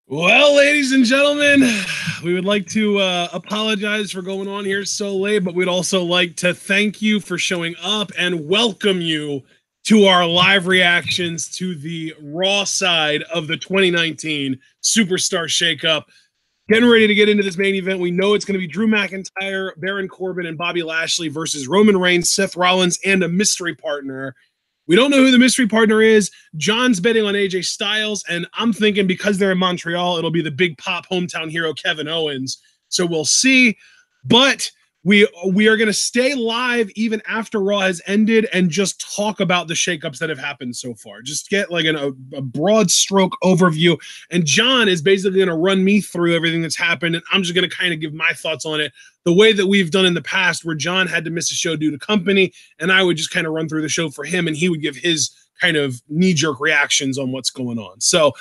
Well, ladies and gentlemen, we would like to apologize for going on here so late, but we'd also like to thank you for showing up and welcome you to our live reactions to the Raw side of the 2019 Superstar Shakeup. Getting ready to get into this main event. We know it's going to be Drew McIntyre, Baron Corbin, and Bobby Lashley versus Roman Reigns, Seth Rollins, and a mystery partner. We don't know who the mystery partner is. John's betting on AJ Styles, and I'm thinking because they're in Montreal, it'll be the big pop hometown hero, Kevin Owens. So we'll see. But we are going to stay live even after Raw has ended and just talk about the shakeups that have happened so far. Just get like a broad stroke overview. And John is basically going to run me through everything that's happened, and I'm just going to kind of give my thoughts on it the way that we've done in the past, where John had to miss a show due to company, and I would just kind of run through the show for him, and he would give his kind of knee-jerk reactions on what's going on. So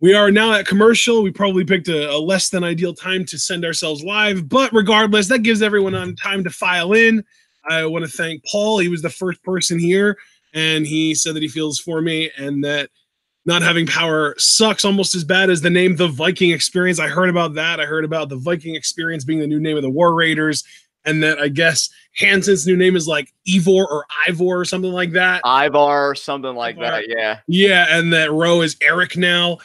we are now at commercial. We probably picked a less than ideal time to send ourselves live, but regardless, that gives everyone on time to file in. I want to thank Paul. He was the first person here, and he said that he feels for me and that not having power sucks almost as bad as the name The Viking Experience. I heard about that. I heard about The Viking Experience being the new name of the War Raiders, and that I guess Hansen's new name is like Ivor or Ivor or something like that. Ivar, something like that, yeah. Yeah, and that Ro is Eric now.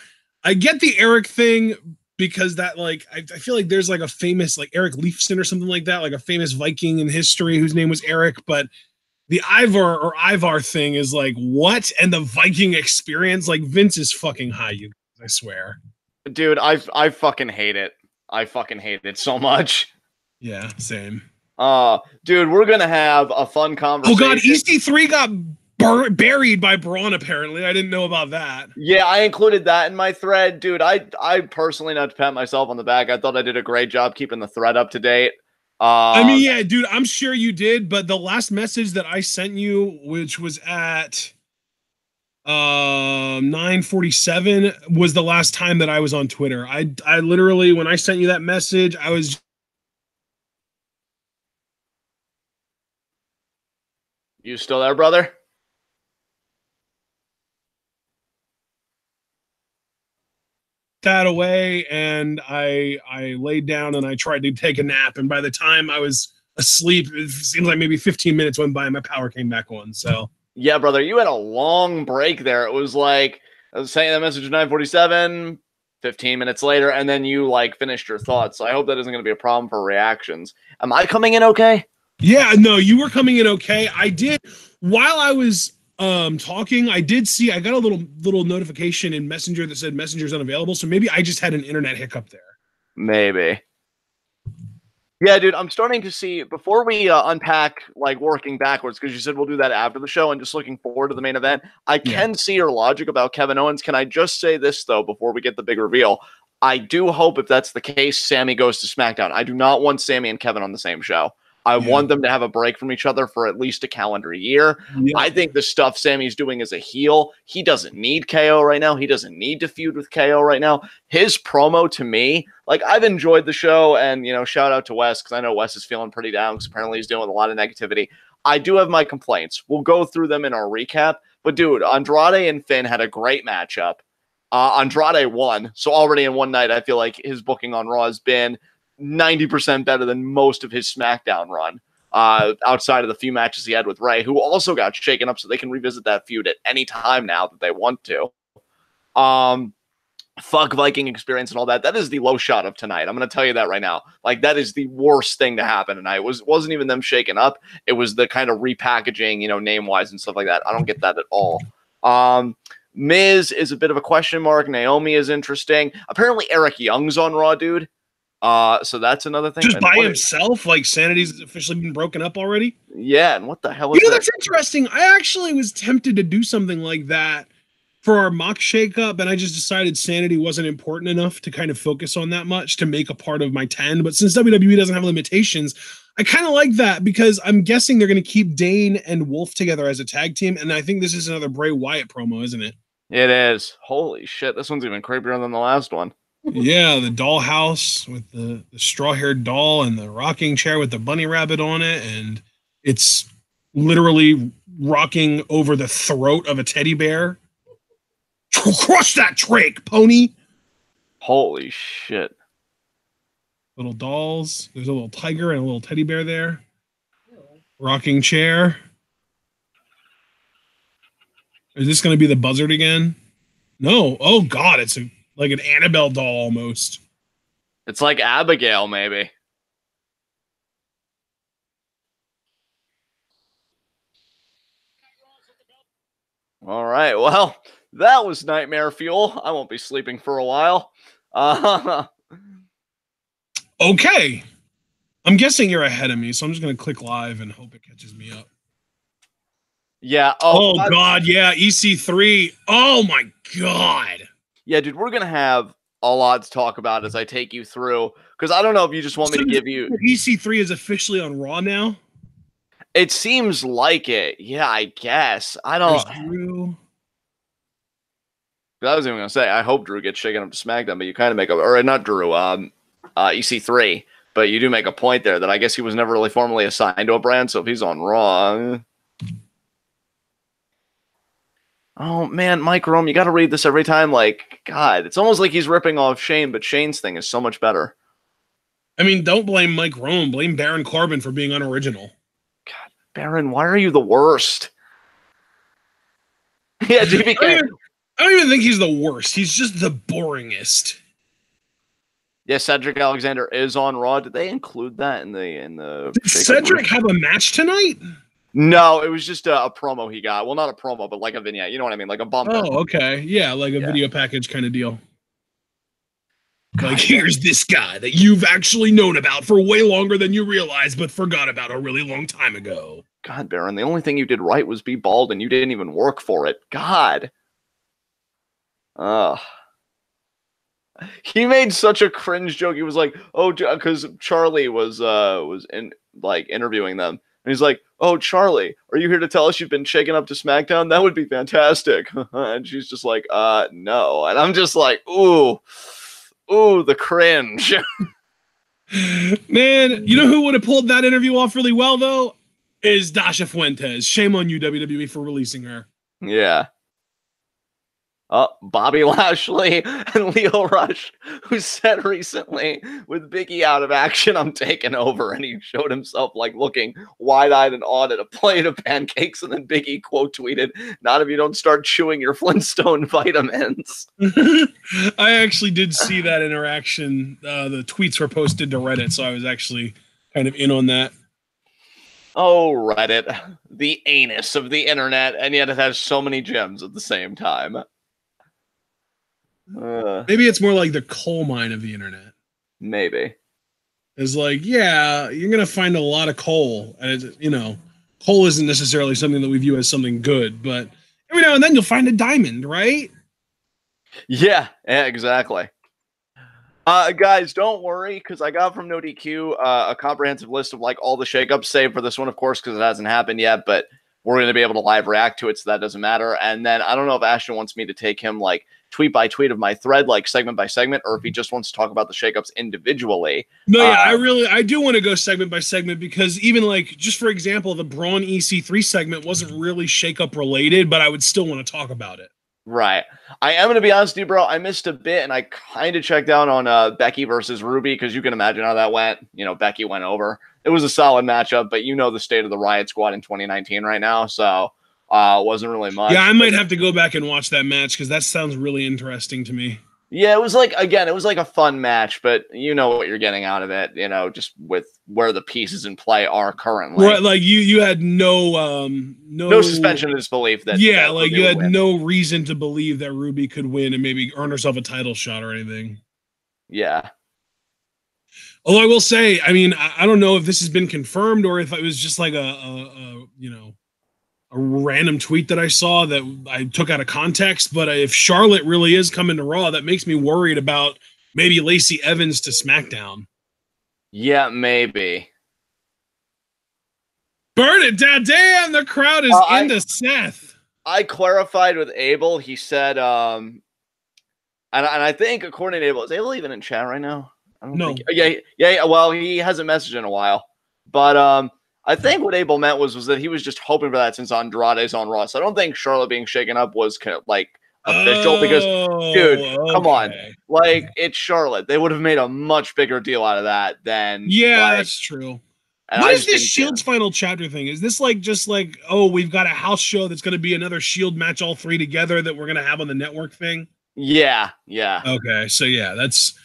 I get the Eric thing because that, like, I feel like there's like a famous, like Eric Leifson or something like that, like a famous Viking in history whose name was Eric, but the Ivor or Ivar thing is like, what? And the Viking Experience, like Vince is fucking high, you guys, I swear. Dude, I fucking hate it. I fucking hate it so much. Yeah, same. Dude, we're gonna have a fun conversation. Oh god, EC3 got buried by Braun, apparently. I didn't know about that. Yeah, I included that in my thread. Dude, I personally, not to pat myself on the back, I thought I did a great job keeping the thread up to date. I mean, yeah, dude, I'm sure you did, but the last message that I sent you, which was at 9:47, was the last time that I was on Twitter. I literally, when I sent you that message, I was... You still there, brother? That away, and I laid down and I tried to take a nap, and by the time I was asleep, it seems like maybe 15 minutes went by and my power came back on. So yeah, brother, you had a long break there. It was like I was saying that message at 9:47, 15 minutes later, and then you like finished your thoughts. So I hope that isn't going to be a problem for reactions. Am I coming in okay? Yeah, no, you were coming in okay. I did, while I was talking, I did see, I got a little notification in Messenger that said Messenger's unavailable, so maybe I just had an internet hiccup there. Maybe. Yeah, dude, I'm starting to see, before we unpack, like, working backwards, because you said we'll do that after the show, and just looking forward to the main event, I can see your logic about Kevin Owens. Can I just say this, though, before we get the big reveal? I do hope, if that's the case, Sammy goes to SmackDown. I do not want Sammy and Kevin on the same show. I want them to have a break from each other for at least a calendar year. Yeah. I think the stuff Sammy's doing as a heel, he doesn't need KO right now. He doesn't need to feud with KO right now. His promo, to me, like, I've enjoyed the show, and, you know, shout out to Wes, because I know Wes is feeling pretty down, because apparently he's dealing with a lot of negativity. I do have my complaints. We'll go through them in our recap. But, dude, Andrade and Finn had a great matchup. Andrade won. So already in one night, I feel like his booking on Raw has been 90% better than most of his SmackDown run, outside of the few matches he had with Ray, who also got shaken up, so they can revisit that feud at any time now that they want to. Fuck Viking Experience and all that. That is the low shot of tonight. I'm going to tell you that right now. Like, that is the worst thing to happen tonight. It wasn't even them shaking up. It was the kind of repackaging, you know, name-wise and stuff like that. I don't get that at all. Miz is a bit of a question mark. Naomi is interesting. Apparently Eric Young's on Raw, dude. So that's another thing. Just by himself, like Sanity's officially been broken up already. Yeah, and what the hell is that? That's interesting. I actually was tempted to do something like that for our mock shakeup, and I just decided Sanity wasn't important enough to kind of focus on that much to make a part of my 10. But since WWE doesn't have limitations, I kind of like that, because I'm guessing they're going to keep Dane and Wolf together as a tag team, and I think this is another Bray Wyatt promo, isn't it? It is. Holy shit, this one's even creepier than the last one. Yeah, the dollhouse with the straw-haired doll and the rocking chair with the bunny rabbit on it, and it's literally rocking over the throat of a teddy bear. Crush that trach, pony! Holy shit. Little dolls. There's a little tiger and a little teddy bear there. Rocking chair. Is this going to be the buzzard again? No. Oh, God. It's like an Annabelle doll almost. It's like Abigail, maybe. All right. Well, that was nightmare fuel. I won't be sleeping for a while. Okay. I'm guessing you're ahead of me, so I'm just going to click live and hope it catches me up. Yeah. Oh God. Yeah. EC3. Oh, my God. Yeah, dude, we're going to have a lot to talk about as I take you through. Because I don't know if you just want me to give you... EC3 is officially on Raw now? It seems like it. Yeah, I guess. I don't... There's Drew. I was even going to say, I hope Drew gets shaken up to SmackDown, but you kind of make a... Or not Drew, EC3. But you do make a point there that I guess he was never really formally assigned to a brand, so if he's on Raw... Oh, man, Mike Rome, you got to read this every time. Like, God, it's almost like he's ripping off Shane, but Shane's thing is so much better. I mean, don't blame Mike Rome. Blame Baron Corbin for being unoriginal. God, Baron, why are you the worst? Yeah, DBK. I don't even think he's the worst. He's just the boringest. Yeah, Cedric Alexander is on Raw. Did they include that in the? Did Cedric have a match tonight? No, it was just a promo he got. Well, not a promo, but like a vignette. You know what I mean? Like a bumper. Oh, okay. Yeah, like a video package kind of deal. God, like, here's this guy that you've actually known about for way longer than you realize, but forgot about a really long time ago. God, Baron, the only thing you did right was be bald, and you didn't even work for it. God. He made such a cringe joke. He was like, "Oh, because Charlie was interviewing them." And he's like, "Oh, Charlie, are you here to tell us you've been shaken up to SmackDown? That would be fantastic." And she's just like, no. And I'm just like, ooh, the cringe. Man, you know who would have pulled that interview off really well, though? Is Dasha Fuentes. Shame on you, WWE, for releasing her. Yeah. Bobby Lashley and Leo Rush, who said recently, with Biggie out of action, I'm taking over. And he showed himself like looking wide-eyed and awed at a plate of pancakes. And then Biggie quote tweeted, "Not if you don't start chewing your Flintstone vitamins." I actually did see that interaction. The tweets were posted to Reddit, so I was actually kind of in on that. Oh, Reddit, the anus of the internet, and yet it has so many gems at the same time. Maybe it's more like the coal mine of the internet. Maybe. It's like, yeah, you're going to find a lot of coal. And, coal isn't necessarily something that we view as something good, but every now and then you'll find a diamond, right? Yeah, exactly. Guys, don't worry, because I got from NoDQ a comprehensive list of like all the shakeups, save for this one, of course, because it hasn't happened yet, but we're going to be able to live react to it, so that doesn't matter. And then I don't know if Ashton wants me to take him like tweet by tweet of my thread, like segment by segment, or if he just wants to talk about the shakeups individually. No, yeah, I do want to go segment by segment, because even like, just for example, the Braun EC3 segment wasn't really shakeup related, but I would still want to talk about it. Right. I am going to be honest with you, bro. I missed a bit, and I kind of checked out on Becky versus Ruby, because you can imagine how that went. Becky went over. It was a solid matchup, but the state of the Riot Squad in 2019 right now, so it wasn't really much. Yeah, I might have to go back and watch that match, because that sounds really interesting to me. Yeah, it was like a fun match, but you know what you're getting out of it, just with where the pieces in play are currently. Right, like you had no suspension of disbelief that you had win. No reason to believe that Ruby could win and maybe earn herself a title shot or anything. Yeah. Although I will say, I mean, I don't know if this has been confirmed or if it was just like a random tweet that I saw that I took out of context, but if Charlotte really is coming to Raw, that makes me worried about maybe Lacey Evans to SmackDown. Yeah, maybe. Burn it down. Damn, the crowd is into Seth. I clarified with Abel. He said, and I think according to Abel, is Abel even in chat right now? I don't think. Yeah. Well, he hasn't messaged in a while, but I think what Abel meant was that he was just hoping for that since Andrade's on Raw. So I don't think Charlotte being shaken up was kind of like official because, dude, come on. Okay. Like, it's Charlotte. They would have made a much bigger deal out of that than that's true. And what I is just this didn't Shield's final chapter thing? Is this like just like, oh, we've got a house show that's going to be another Shield match, all three together that we're going to have on the network thing? Yeah. Okay, so that's.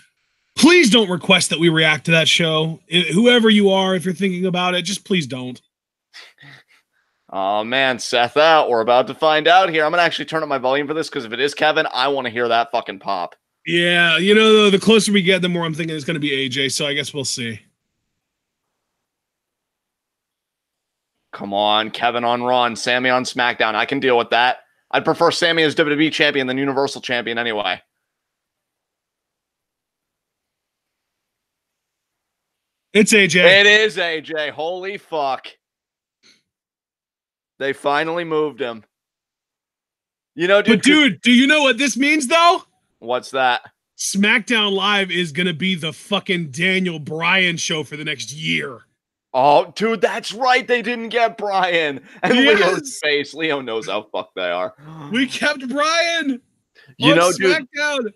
Please don't request that we react to that show. Whoever you are, if you're thinking about it, just please don't. Oh man, Seth out. We're about to find out here. I'm gonna actually turn up my volume for this because if it is Kevin, I want to hear that fucking pop. Yeah, you know, the closer we get, the more I'm thinking it's going to be AJ. So I guess we'll see. Come on, Kevin on Raw and Sammy on SmackDown. I can deal with that. I'd prefer Sammy as WWE champion than Universal champion anyway. It's AJ. It is AJ. Holy fuck. They finally moved him. You know, dude. But dude, do you know what this means though? What's that? SmackDown Live is going to be the fucking Daniel Bryan show for the next year. Oh, dude, that's right. They didn't get Bryan. And Leo's face. Leo knows how fucked they are. We kept Bryan. You know, SmackDown. Dude.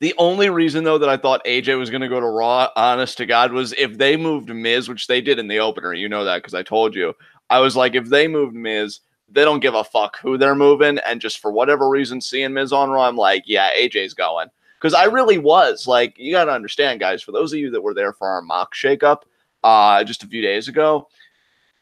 The only reason, though, that I thought AJ was going to go to Raw, honest to God, was if they moved Miz, which they did in the opener. You know that because I told you. I was like, if they moved Miz, they don't give a fuck who they're moving. And just for whatever reason, seeing Miz on Raw, I'm like, yeah, AJ's going. Because I really was. Like, you got to understand, guys, for those of you that were there for our mock shakeup just a few days ago,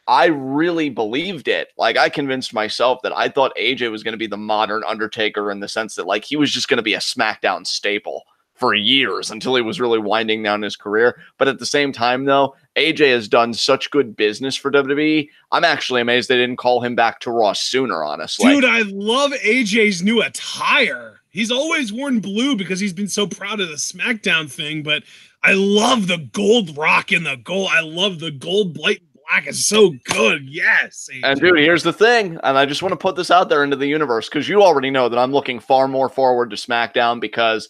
I really believed it. Like, I convinced myself that I thought AJ was going to be the modern Undertaker in the sense that, like, he was just going to be a SmackDown staple for years until he was really winding down his career. But at the same time, though, AJ has done such good business for WWE. I'm actually amazed they didn't call him back to Raw sooner, honestly. Dude, I love AJ's new attire. He's always worn blue because he's been so proud of the SmackDown thing, but I love the gold rock and the gold. I love the gold black is so good. Yes. AJ. And dude, here's the thing, and I just want to put this out there into the universe because you already know that I'm looking far more forward to SmackDown because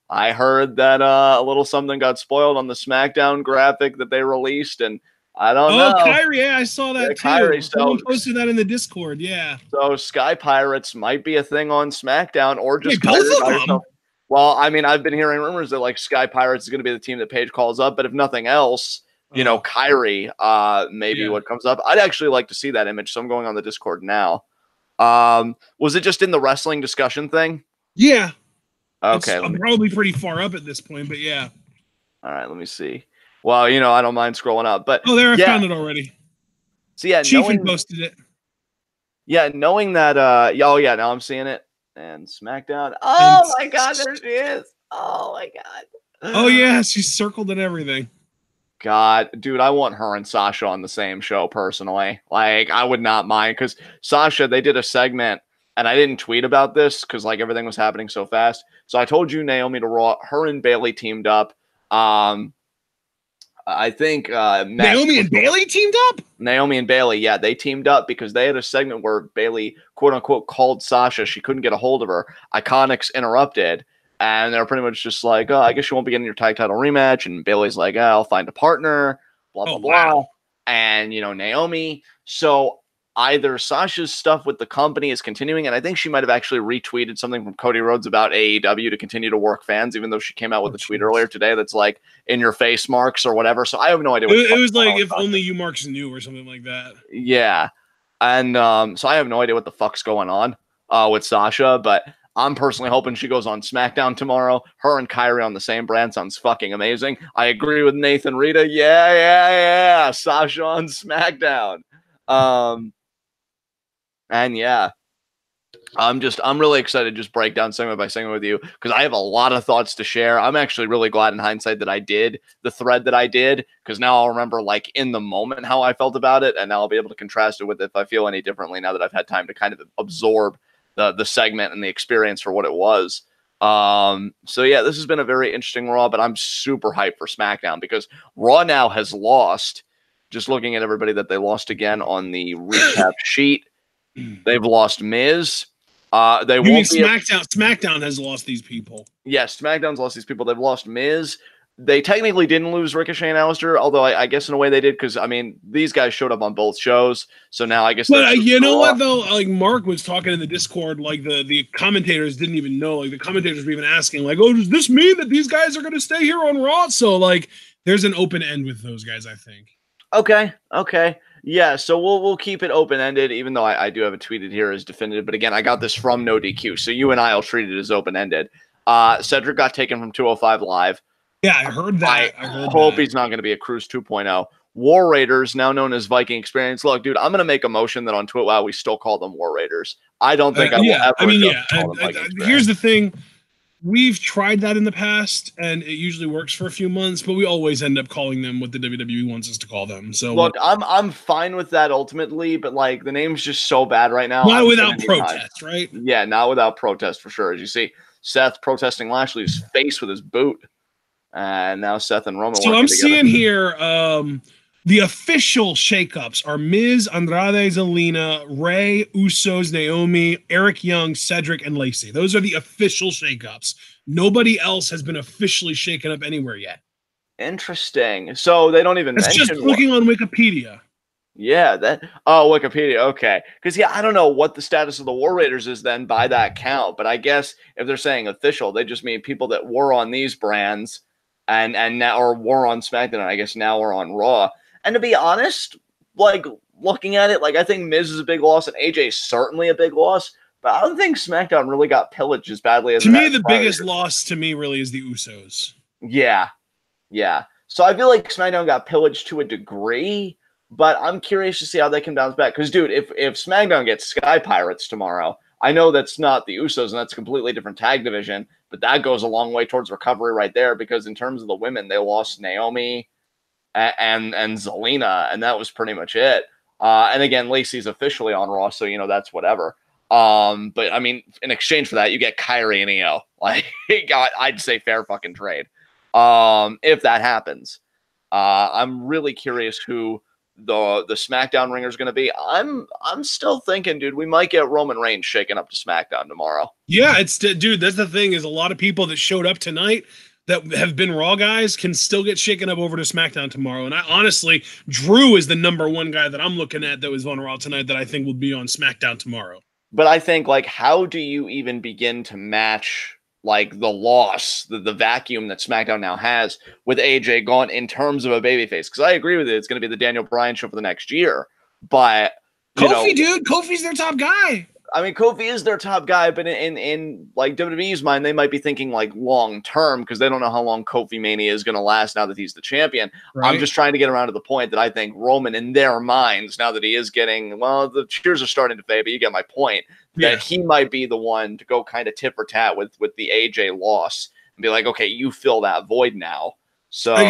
I heard that a little something got spoiled on the SmackDown graphic that they released, and I don't know. Oh, Kyrie, yeah, I saw that too. Kyrie, someone posted that in the Discord, yeah. So Sky Pirates might be a thing on SmackDown, or just both of them. Well, I mean, I've been hearing rumors that like Sky Pirates is going to be the team that Paige calls up, but if nothing else, you know, Kyrie, maybe what comes up. I'd actually like to see that image, so I'm going on the Discord now. Was it just in the wrestling discussion thing? Yeah. Okay. I'm probably pretty far up at this point, but yeah. All right, let me see. Well, you know, I don't mind scrolling up, but I found it already. So yeah, Chiefin posted it. Yeah, knowing that now I'm seeing it. And SmackDown. Oh my god, there she is. Oh my god. Oh yeah, she's circled and everything. God, dude, I want her and Sasha on the same show personally. Like, I would not mind because Sasha, they did a segment, and I didn't tweet about this because like everything was happening so fast. So I told you Naomi to Raw. Her and Bayley teamed up. I think Naomi and Bayley teamed up? Naomi and Bayley, yeah, they teamed up because they had a segment where Bayley, quote unquote, called Sasha. She couldn't get a hold of her. Iconics interrupted, and they're pretty much just like, oh, I guess you won't be getting your tag title rematch. And Bayley's like, I'll find a partner, blah, blah, blah. And, you know, Naomi. So either Sasha's stuff with the company is continuing, and I think she might have actually retweeted something from Cody Rhodes about AEW to continue to work fans, even though she came out with a tweet earlier today that's like in your face marks or whatever. So I have no idea. It was like if only you marks knew or something like that. Yeah. And so I have no idea what the fuck's going on with Sasha, but I'm personally hoping she goes on SmackDown tomorrow. Her and Kyrie on the same brand sounds fucking amazing. I agree with Nathan Rita. Yeah. Sasha on SmackDown. And yeah, I'm really excited to just break down segment by segment with you because I have a lot of thoughts to share. I'm actually really glad in hindsight that I did the thread that I did because now I'll remember like in the moment how I felt about it, and now I'll be able to contrast it with if I feel any differently now that I've had time to kind of absorb the segment and the experience for what it was. So yeah, this has been a very interesting Raw, but I'm super hyped for SmackDown because Raw now has lost. Just looking at everybody that they lost again on the recap sheet. They've lost Miz. They won't SmackDown has lost these people. Yes, SmackDown's lost these people. They've lost Miz, they technically didn't lose Ricochet and Aleister, although I guess in a way they did because, I mean, these guys showed up on both shows. So now I guess. But you know what, though? Like, Mark was talking in the Discord, like, the commentators didn't even know. Like, the commentators were even asking, like, oh, does this mean that these guys are going to stay here on Raw? So, like, there's an open end with those guys, I think. Okay. Yeah, so we'll keep it open-ended, even though I do have it tweeted here as definitive. But again, I got this from No DQ, so you and I will treat it as open-ended. Cedric got taken from 205 Live. Yeah, I heard that. I hope he's not going to be a Cruise 2.0. War Raiders, now known as Viking Experience. Look, dude, I'm going to make a motion that on Twitter, wow, we still call them War Raiders. I don't think I will ever call them Viking Experience. Here's the thing. We've tried that in the past, and it usually works for a few months, but we always end up calling them what the WWE wants us to call them. So look, I'm fine with that ultimately, but like the name's just so bad right now. Not without protest, right? Yeah, not without protest for sure. As you see, Seth protesting Lashley's face with his boot. And now Seth and Roman. So I'm seeing here the official shakeups are Miz, Andrade, Zelina, Rey, Usos, Naomi, Eric Young, Cedric, and Lacey. Those are the official shakeups. Nobody else has been officially shaken up anywhere yet. Interesting. So they don't even mention. It's just looking on Wikipedia. Yeah, Wikipedia. Okay. Because, yeah, I don't know what the status of the War Raiders is then by that count. But I guess if they're saying official, they just mean people that were on these brands and now, or were on SmackDown, I guess now we're on Raw. And to be honest, like, looking at it, like, I think Miz is a big loss and AJ is certainly a big loss. But I don't think SmackDown really got pillaged as badly as. To me, the biggest loss to me really is the Usos. Yeah. So I feel like SmackDown got pillaged to a degree. But I'm curious to see how they can bounce back. Because, dude, if SmackDown gets Sky Pirates tomorrow, I know that's not the Usos, and that's a completely different tag division, but that goes a long way towards recovery right there, because in terms of the women, they lost Naomi and Zelina, and that was pretty much it. And again, Lacey's officially on Raw, so, you know, that's whatever. But, I mean, in exchange for that, you get Kyrie and Io. Like, I'd say fair fucking trade. If that happens. I'm really curious who the SmackDown ringer is going to be. I'm still thinking, dude, we might get Roman Reigns shaken up to SmackDown tomorrow. Yeah, dude, that's the thing, is a lot of people that showed up tonight that have been Raw guys can still get shaken up over to SmackDown tomorrow. And I honestly, Drew is the number one guy that I'm looking at that was on Raw tonight that I think will be on SmackDown tomorrow. But I think, like, how do you even begin to match, like, the loss, the vacuum that SmackDown now has with AJ gone in terms of a babyface? Because I agree with it. It's going to be the Daniel Bryan show for the next year. But Kofi, dude, Kofi's their top guy. I mean, Kofi is their top guy, but in like WWE's mind, they might be thinking like long term because they don't know how long Kofi Mania is going to last now that he's the champion. Right. I'm just trying to get around to the point that I think Roman, in their minds, now that he is getting, well, the cheers are starting to fade, but you get my point, that he might be the one to go kind of tit for tat with the AJ loss and be like, okay, you fill that void now. So I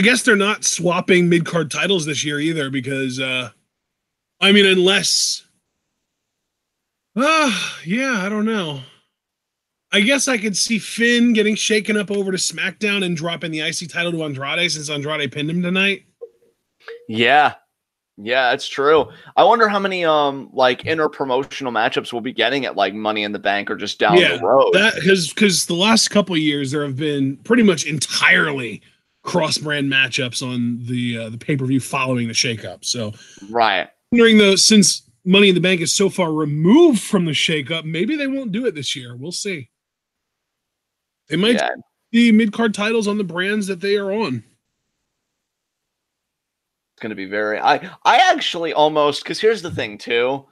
guess they're not swapping mid-card titles this year either, because I mean, unless I don't know. I guess I could see Finn getting shaken up over to SmackDown and dropping the IC title to Andrade, since Andrade pinned him tonight. Yeah, that's true. I wonder how many like inter-promotional matchups we'll be getting at like Money in the Bank or just down the road. Because the last couple of years there have been pretty much entirely cross-brand matchups on the pay-per-view following the shakeup. So right. Wondering though, since Money in the Bank is so far removed from the shakeup, maybe they won't do it this year. We'll see. They might the mid-card titles on the brands that they are on. It's going to be very... I actually almost... Because here's the thing, too.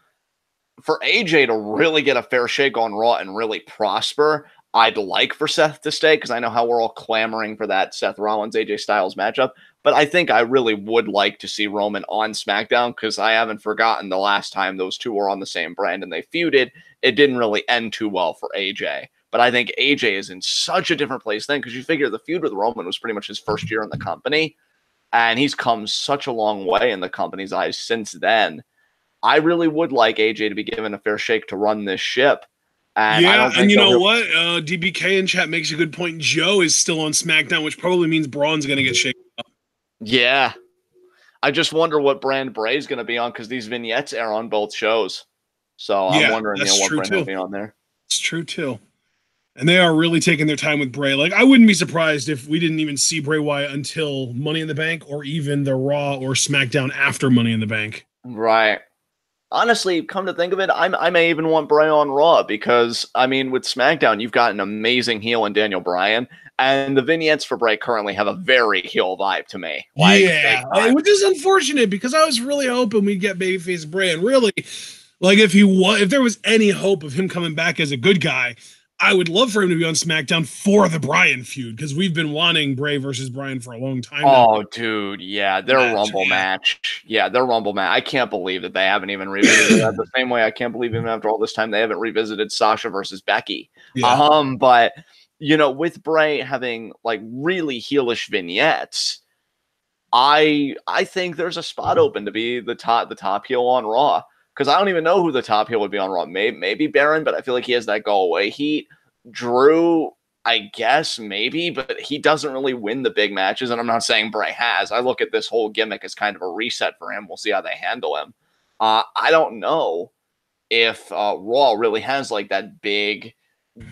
For AJ to really get a fair shake on Raw and really prosper, I'd like for Seth to stay, because I know how we're all clamoring for that Seth Rollins-AJ Styles matchup. But I think I really would like to see Roman on SmackDown, because I haven't forgotten the last time those two were on the same brand and they feuded. It didn't really end too well for AJ. But I think AJ is in such a different place then, because you figure the feud with Roman was pretty much his first year in the company. And he's come such a long way in the company's eyes since then. I really would like AJ to be given a fair shake to run this ship. And you know what? DBK in chat makes a good point. Joe is still on SmackDown, which probably means Braun's going to get shaken up. Yeah. I just wonder what brand Bray's going to be on, because these vignettes air on both shows. So I'm wondering what brand he'll be on there. It's true, too. And they are really taking their time with Bray. Like, I wouldn't be surprised if we didn't even see Bray Wyatt until Money in the Bank or even the Raw or SmackDown after Money in the Bank. Right. Honestly, come to think of it, I may even want Bray on Raw because, I mean, with SmackDown, you've got an amazing heel in Daniel Bryan, and the vignettes for Bray currently have a very heel vibe to me. Like, yeah, which is unfortunate because I was really hoping we'd get babyface Bray, and really, like, if there was any hope of him coming back as a good guy, I would love for him to be on SmackDown for the Bryan feud because we've been wanting Bray versus Bryan for a long time now. Oh, dude, yeah, their Rumble match. Yeah, their Rumble match. I can't believe that they haven't even revisited that the same way. I can't believe even after all this time they haven't revisited Sasha versus Becky. Yeah. But you know, with Bray having like really heelish vignettes, I think there's a spot open to be the top heel on Raw. Because I don't even know who the top heel would be on Raw. Maybe Baron, but I feel like he has that go away heat. Drew, I guess maybe, but he doesn't really win the big matches. And I'm not saying Bray has. I look at this whole gimmick as kind of a reset for him. We'll see how they handle him. I don't know if Raw really has like that big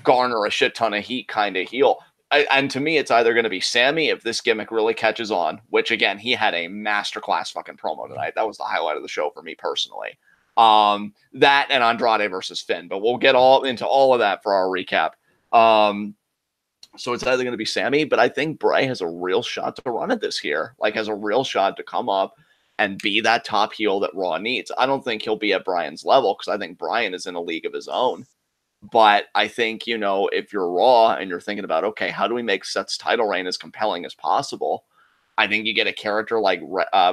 garner a shit ton of heat kind of heel. And to me, it's either going to be Sammy if this gimmick really catches on, which again, he had a masterclass fucking promo tonight. That was the highlight of the show for me personally. That and Andrade versus Finn, but we'll get all into all of that for our recap. So it's either going to be Sammy, but I think Bray has a real shot to run at this here, like has a real shot to come up and be that top heel that Raw needs. I don't think he'll be at Bryan's level because I think Bryan is in a league of his own. But I think, you know, if you're Raw and you're thinking about, okay, how do we make Seth's title reign as compelling as possible? I think you get a character like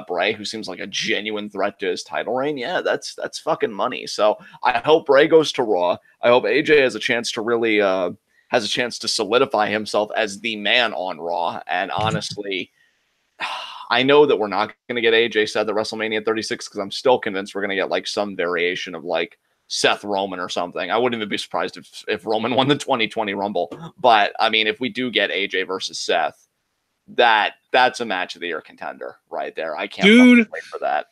Bray, who seems like a genuine threat to his title reign. Yeah, that's fucking money. So I hope Bray goes to Raw. I hope AJ has a chance to really solidify himself as the man on Raw. And honestly, I know that we're not going to get AJ Seth at WrestleMania 36 because I'm still convinced we're going to get like some variation of like Seth Roman or something. I wouldn't even be surprised if Roman won the 2020 Rumble. But I mean, if we do get AJ versus Seth, that's a match of the year contender right there. I can't wait for that.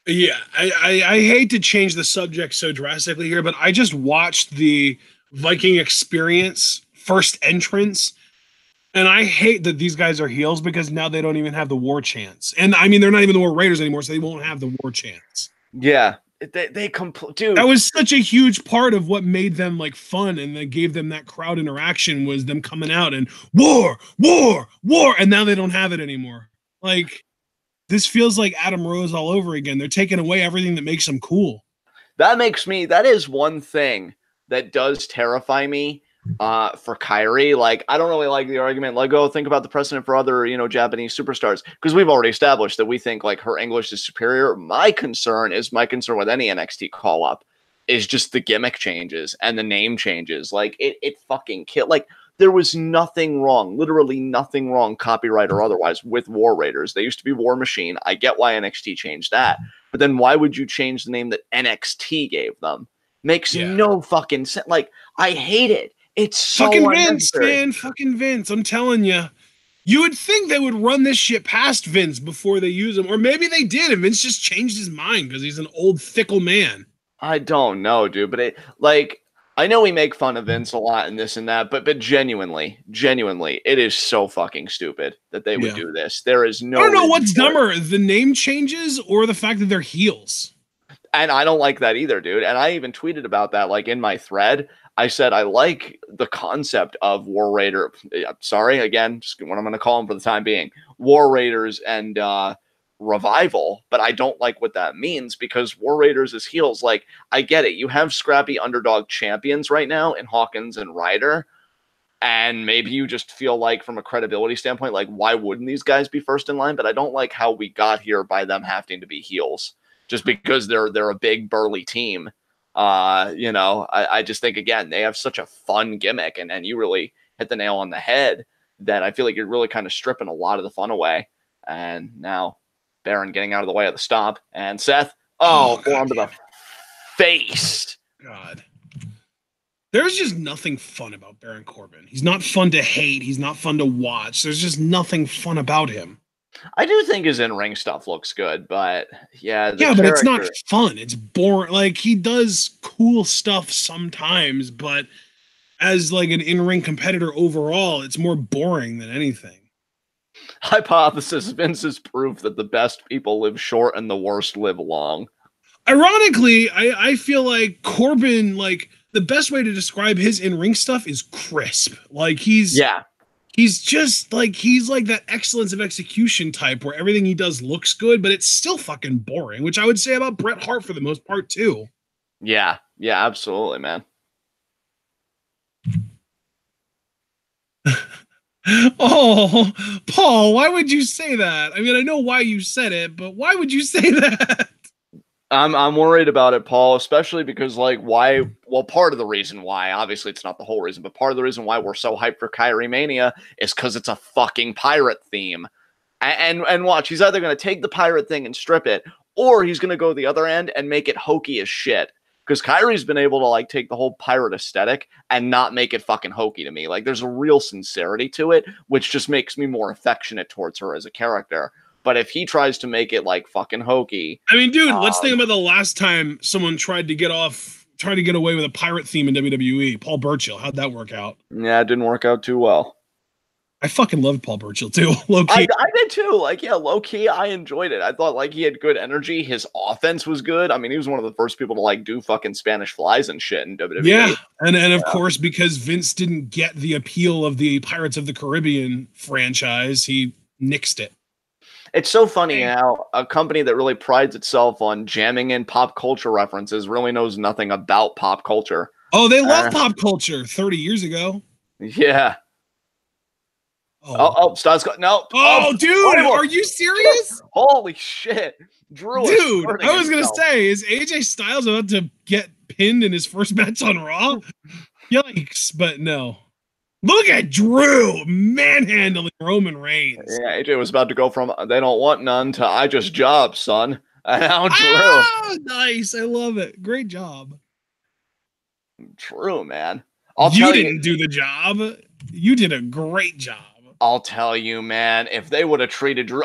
Yeah, I hate to change the subject so drastically here, but I just watched the Viking Experience first entrance, and I hate that these guys are heels because now they don't even have the war chants. And I mean, they're not even the War Raiders anymore, so they won't have the war chants. Yeah. Dude, that was such a huge part of what made them like fun and that gave them that crowd interaction was them coming out and war, and now they don't have it anymore. Like, this feels like Adam Rose all over again. They're taking away everything that makes them cool. That is one thing that does terrify me for Kairi. Like, I don't really like the argument, like, oh, think about the precedent for other, you know, Japanese superstars, because we've already established that we think like her English is superior. My concern with any NXT call up is just the gimmick changes and the name changes. Like, it fucking killed. Like, there was nothing wrong, literally nothing wrong, copyright or otherwise, with War Raiders. They used to be War Machine. I get why NXT changed that, but then why would you change the name that NXT gave them? Makes no fucking sense. Like, I hate it. It's so fucking Vince, man. Fucking Vince. I'm telling you. You would think they would run this shit past Vince before they use him. Or maybe they did, and Vince just changed his mind because he's an old, fickle man. I don't know, dude. But I know we make fun of Vince a lot and this and that, but genuinely, it is so fucking stupid that they would do this. There is no... I don't know what's dumber, the name changes or the fact that they're heels. And I don't like that either, dude. And I even tweeted about that, like, in my thread. I said, I like the concept of War Raider. Sorry, again, just what I'm going to call them for the time being. War Raiders and Revival, but I don't like what that means because War Raiders is heels. Like, I get it. You have scrappy underdog champions right now in Hawkins and Ryder. And maybe you just feel like, from a credibility standpoint, like, why wouldn't these guys be first in line? But I don't like how we got here by them having to be heels just because they're a big burly team. You know, I just think, again, they have such a fun gimmick, and you really hit the nail on the head that I feel like you're really kind of stripping a lot of the fun away. And now Baron getting out of the way of the stomp, and Seth, forearm to the face. God. There's just nothing fun about Baron Corbin. He's not fun to hate. He's not fun to watch. There's just nothing fun about him. I do think his in-ring stuff looks good, but yeah. But it's not fun. It's boring. Like, he does cool stuff sometimes, but as like an in-ring competitor overall, it's more boring than anything. Hypothesis: Vince is proof that the best people live short and the worst live long. Ironically, I feel like Corbin, like the best way to describe his in-ring stuff is crisp. Like he's just like he's like that excellence of execution type where everything he does looks good, but it's still fucking boring, which I would say about Bret Hart for the most part too. Yeah, absolutely, man. Oh, Paul, why would you say that? I mean, I know why you said it, but why would you say that? I'm worried about it, Paul, especially because like why? Well, part of the reason why, obviously it's not the whole reason, but part of the reason why we're so hyped for Kyrie Mania is because it's a fucking pirate theme. And watch, he's either going to take the pirate thing and strip it, or he's going to go the other end and make it hokey as shit. Because Kyrie's been able to like take the whole pirate aesthetic and not make it fucking hokey to me. Like there's a real sincerity to it, which just makes me more affectionate towards her as a character. But if he tries to make it like fucking hokey, I mean, dude, let's think about the last time someone tried to get away with a pirate theme in WWE. Paul Burchill, how'd that work out? Yeah, it didn't work out too well. I fucking loved Paul Burchill too, low key. I did too. Like, yeah, low key, I enjoyed it. I thought like he had good energy. His offense was good. I mean, he was one of the first people to like do fucking Spanish flies and shit in WWE. Yeah, and of course, because Vince didn't get the appeal of the Pirates of the Caribbean franchise, he nixed it. It's so funny how a company that really prides itself on jamming in pop culture references really knows nothing about pop culture. Oh, they love pop culture 30 years ago. Yeah. Oh, Styles got no. Oh, dude, are you serious? Holy shit, Drew! Dude, I was gonna say, is AJ Styles about to get pinned in his first match on Raw? Yikes! But no. Look at Drew manhandling Roman Reigns. Yeah, AJ was about to go from "they don't want none" to "I just job, son." And now Drew. Oh, nice! I love it. Great job. Drew, man. You didn't do the job. You did a great job. I'll tell you, man, if they would have treated Drew,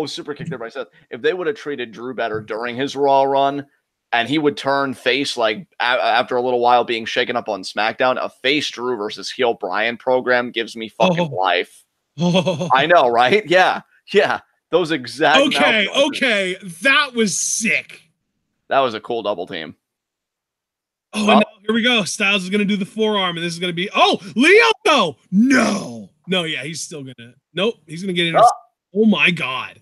super kick there by Seth. If they would have treated Drew better during his Raw run, and he would turn face like after a little while being shaken up on SmackDown, a face Drew versus heel Bryan program gives me fucking life. I know, right? Yeah. Those exact. Okay, that was sick. That was a cool double team. Oh, no, here we go. Styles is gonna do the forearm, and this is gonna be Leo. No, yeah, he's still gonna. Nope, he's gonna get in. Oh my god.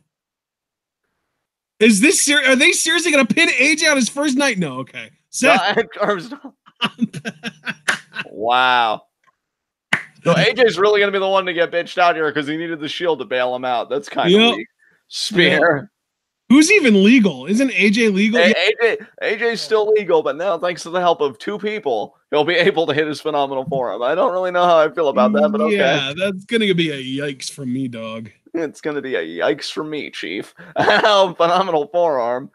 Is this serious? Are they seriously gonna pin AJ on his first night? No, okay. Wow. So AJ's really gonna be the one to get bitched out here because he needed the Shield to bail him out. That's kind of weak. Spear. Yep. Who's even legal? Isn't AJ legal? AJ's still legal, but now thanks to the help of two people, he'll be able to hit his phenomenal forearm. I don't really know how I feel about that, but okay. Yeah, that's gonna be a yikes from me, dog. It's gonna be a yikes from me, Chief. Phenomenal forearm.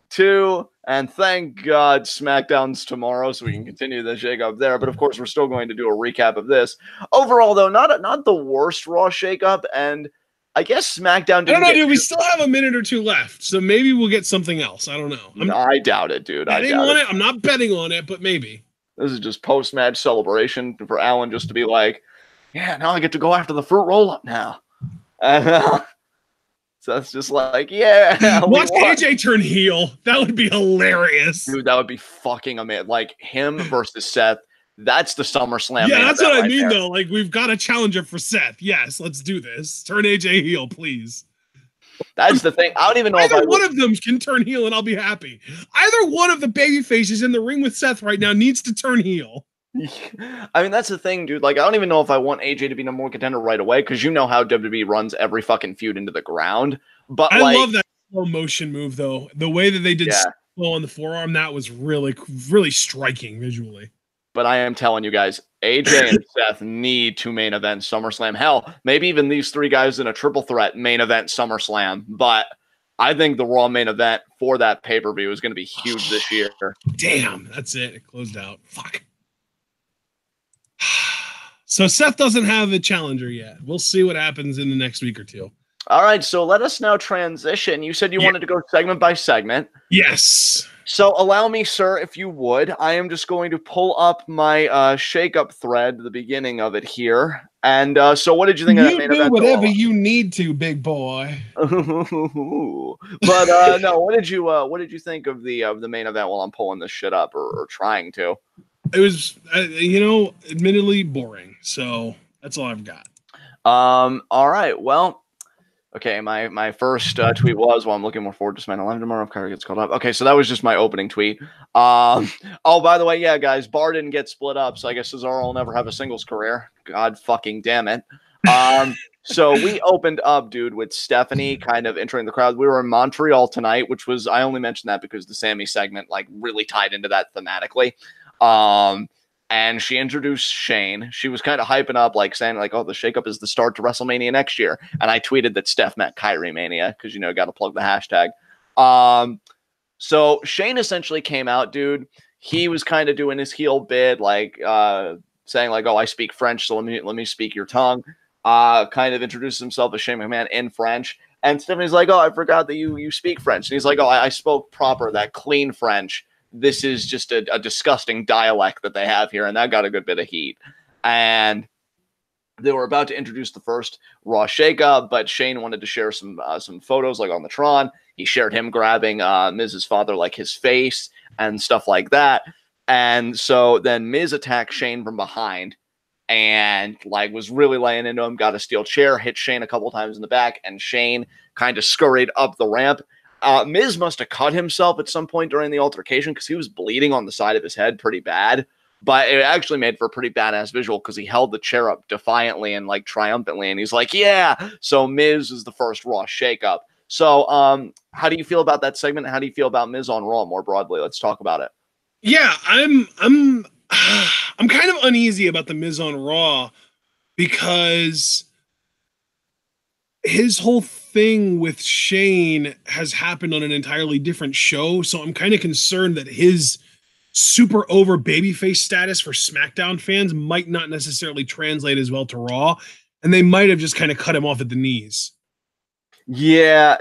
2, and thank God SmackDown's tomorrow, so we can continue the shakeup there. But of course, we're still going to do a recap of this. Overall, though, not the worst Raw shakeup, and I guess SmackDown didn't. I don't know, dude. We still have a minute or two left, so maybe we'll get something else. I don't know. I doubt it, dude. I doubt it. I'm not betting on it, but maybe. This is just post-match celebration for Alan just to be like, yeah, now I get to go after the fruit roll-up now. So that's just like, yeah. Watch AJ turn heel. That would be hilarious. Dude, that would be fucking amazing. Like, him versus Seth. That's the SummerSlam. Yeah, that's what I mean, though. Like, we've got a challenger for Seth. Yes, let's do this. Turn AJ heel, please. That's the thing. I don't even know either one of them can turn heel, and I'll be happy. Either one of the baby faces in the ring with Seth right now needs to turn heel. I mean, that's the thing, dude. Like, I don't even know if I want AJ to be number one contender right away, because you know how WWE runs every fucking feud into the ground. But I love that slow motion move, though. The way that they did slow on the forearm, that was really, really striking visually. But I am telling you guys, AJ and Seth need to main event SummerSlam. Hell, maybe even these three guys in a triple threat main event SummerSlam. But I think the Raw main event for that pay-per-view is going to be huge this year. Damn, that's it. It closed out. Fuck. So Seth doesn't have a challenger yet. We'll see what happens in the next week or two. All right, so let us now transition. You said you wanted to go segment by segment. Yes. So allow me, sir, if you would. I am just going to pull up my Shakeup thread, the beginning of it here. And so what did you think of that You main do event whatever overall? you need to, big boy. But no, what did you think of the main event while I'm pulling this shit up or trying to? It was, admittedly boring. So that's all I've got. All right. Well, okay, my first tweet was, well, I'm looking more forward to SmackDown 11 tomorrow if Kyrie gets called up. Okay, so that was just my opening tweet. Oh, by the way, yeah, guys, Bar didn't get split up, so I guess Cesaro will never have a singles career. God fucking damn it. So we opened up, dude, with Stephanie kind of entering the crowd. We were in Montreal tonight, which was, I only mentioned that because the Sammy segment like really tied into that thematically. And she introduced Shane. She was kind of hyping up, like saying, like, oh, the shakeup is the start to WrestleMania next year. And I tweeted that Steph meant Kyrie Mania because, you know, got to plug the hashtag. So Shane essentially came out, dude. He was kind of doing his heel bit, like saying, like, oh, I speak French, so let me speak your tongue. Kind of introduces himself as Shane McMahon in French. And Stephanie's like, oh, I forgot that you speak French. And he's like, oh, I spoke proper, that clean French. This is just a disgusting dialect that they have here, and that got a good bit of heat. And they were about to introduce the first Raw Shakeup, but Shane wanted to share some photos, like on the Tron. He shared him grabbing Miz's father, like his face and stuff like that. And so then Miz attacked Shane from behind and like was really laying into him, got a steel chair, hit Shane a couple times in the back, and Shane kind of scurried up the ramp. Miz must have cut himself at some point during the altercation because he was bleeding on the side of his head pretty bad. But it actually made for a pretty badass visual because he held the chair up defiantly and like triumphantly, and he's like, "Yeah!" So Miz is the first Raw shakeup. So, how do you feel about that segment? How do you feel about Miz on Raw more broadly? Let's talk about it. Yeah, I'm kind of uneasy about the Miz on Raw because his whole thing with Shane has happened on an entirely different show. So I'm kind of concerned that his super over babyface status for SmackDown fans might not necessarily translate as well to Raw. And they might have just kind of cut him off at the knees. Yeah.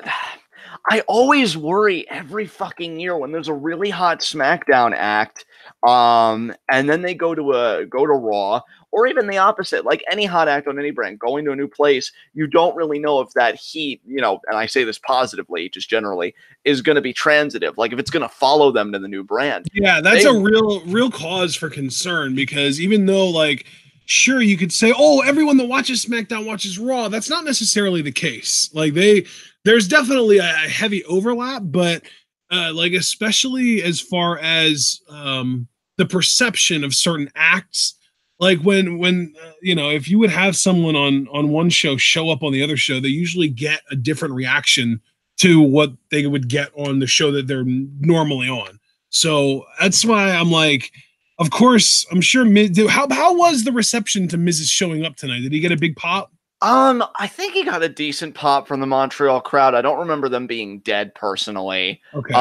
I always worry every fucking year when there's a really hot SmackDown act, and then they go to Raw, or even the opposite, like any hot act on any brand, going to a new place, you don't really know if that heat, you know, and I say this positively, just generally, is going to be transitive, like if it's going to follow them to the new brand. Yeah, that's a real cause for concern because even though like sure you could say, oh, everyone that watches SmackDown watches Raw, that's not necessarily the case. Like there's definitely a heavy overlap, but like especially as far as the perception of certain acts, like when you know, if you would have someone on one show show up on the other show, they usually get a different reaction to what they would get on the show that they're normally on. So that's why I'm like, of course, I'm sure Miz. How was the reception to Miz's showing up tonight? Did he get a big pop? I think he got a decent pop from the Montreal crowd. I don't remember them being dead personally. Okay.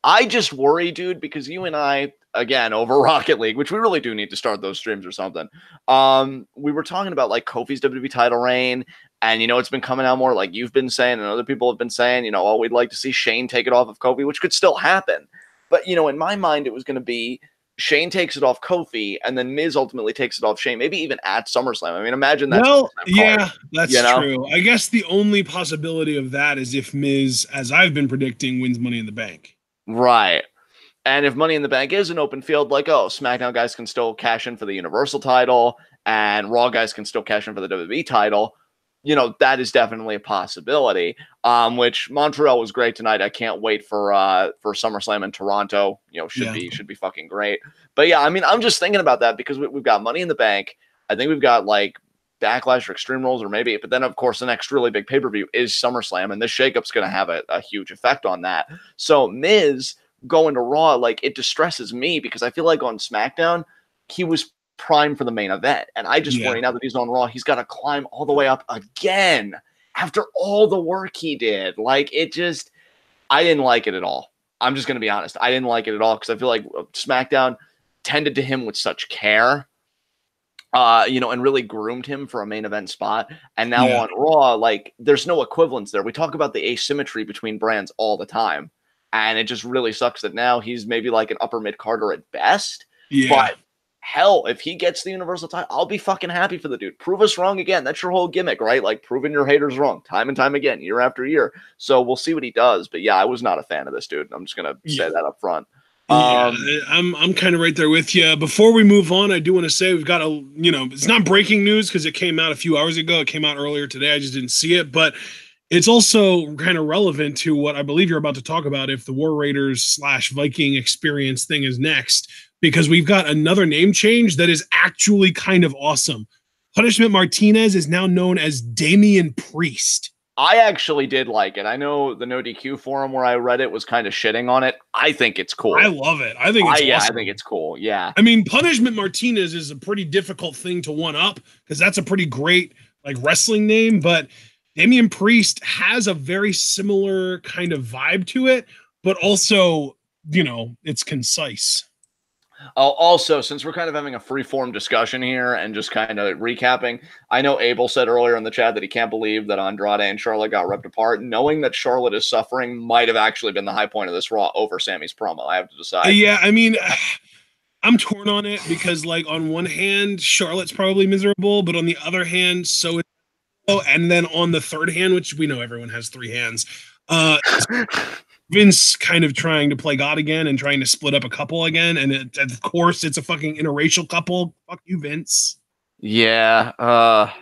I just worry, dude, because you and I, again, over Rocket League, which we really do need to start those streams or something. We were talking about like Kofi's WWE title reign, and you know, it's been coming out more, like you've been saying, and other people have been saying, you know, oh, we'd like to see Shane take it off of Kofi, which could still happen. But you know, in my mind, it was going to be Shane takes it off Kofi, and then Miz ultimately takes it off Shane, maybe even at SummerSlam. I mean, imagine that. Well, yeah, that's you know? true. I guess the only possibility of that is if Miz, as I've been predicting, wins Money in the Bank. Right. And if Money in the Bank is an open field, like, oh, SmackDown guys can still cash in for the Universal title, and Raw guys can still cash in for the WWE title, you know, that is definitely a possibility. Which Montreal was great tonight. I can't wait for SummerSlam in Toronto. You know, should be fucking great. But yeah, I mean, I'm just thinking about that because we've got Money in the Bank. I think we've got like Backlash or Extreme Rules or maybe, but then of course the next really big pay-per-view is SummerSlam, and this shakeup's going to have a huge effect on that. So Miz going to Raw, like it distresses me because I feel like on SmackDown he was prime for the main event, and I just worry now that he's on Raw, he's got to climb all the way up again after all the work he did. Like it just, I didn't like it at all. I'm just going to be honest. I didn't like it at all because I feel like SmackDown tended to him with such care, you know, and really groomed him for a main event spot. And now on Raw, like there's no equivalence there. We talk about the asymmetry between brands all the time. And it just really sucks that now he's maybe like an upper mid Carter at best. Yeah. But hell, if he gets the Universal title, I'll be fucking happy for the dude. Prove us wrong again. That's your whole gimmick, right? Like proving your haters wrong time and time again, year after year. So we'll see what he does. But yeah, I was not a fan of this dude. I'm just gonna say that up front. Yeah, I'm kind of right there with you. Before we move on, I do want to say we've got it's not breaking news because it came out a few hours ago. It came out earlier today. I just didn't see it, but it's also kind of relevant to what I believe you're about to talk about if the War Raiders / Viking experience thing is next, because we've got another name change that is actually kind of awesome. Punishment Martinez is now known as Damian Priest. I actually did like it. I know the No DQ forum where I read it was kind of shitting on it. I think it's cool. I love it. I think it's awesome. I think it's cool. Yeah. I mean, Punishment Martinez is a pretty difficult thing to one up because that's a pretty great like wrestling name, but Damian Priest has a very similar kind of vibe to it, but also, it's concise. Also, since we're kind of having a free-form discussion here and just kind of recapping, I know Abel said earlier in the chat that he can't believe that Andrade and Charlotte got ripped apart. Knowing that Charlotte is suffering might have actually been the high point of this Raw over Sammy's promo. I have to decide. Yeah, I mean, I'm torn on it because, like, on one hand, Charlotte's probably miserable, but on the other hand, so is and then on the third hand, which we know everyone has three hands, Vince kind of trying to play God again and trying to split up a couple again. And of course, it's a fucking interracial couple. Fuck you, Vince. Yeah. But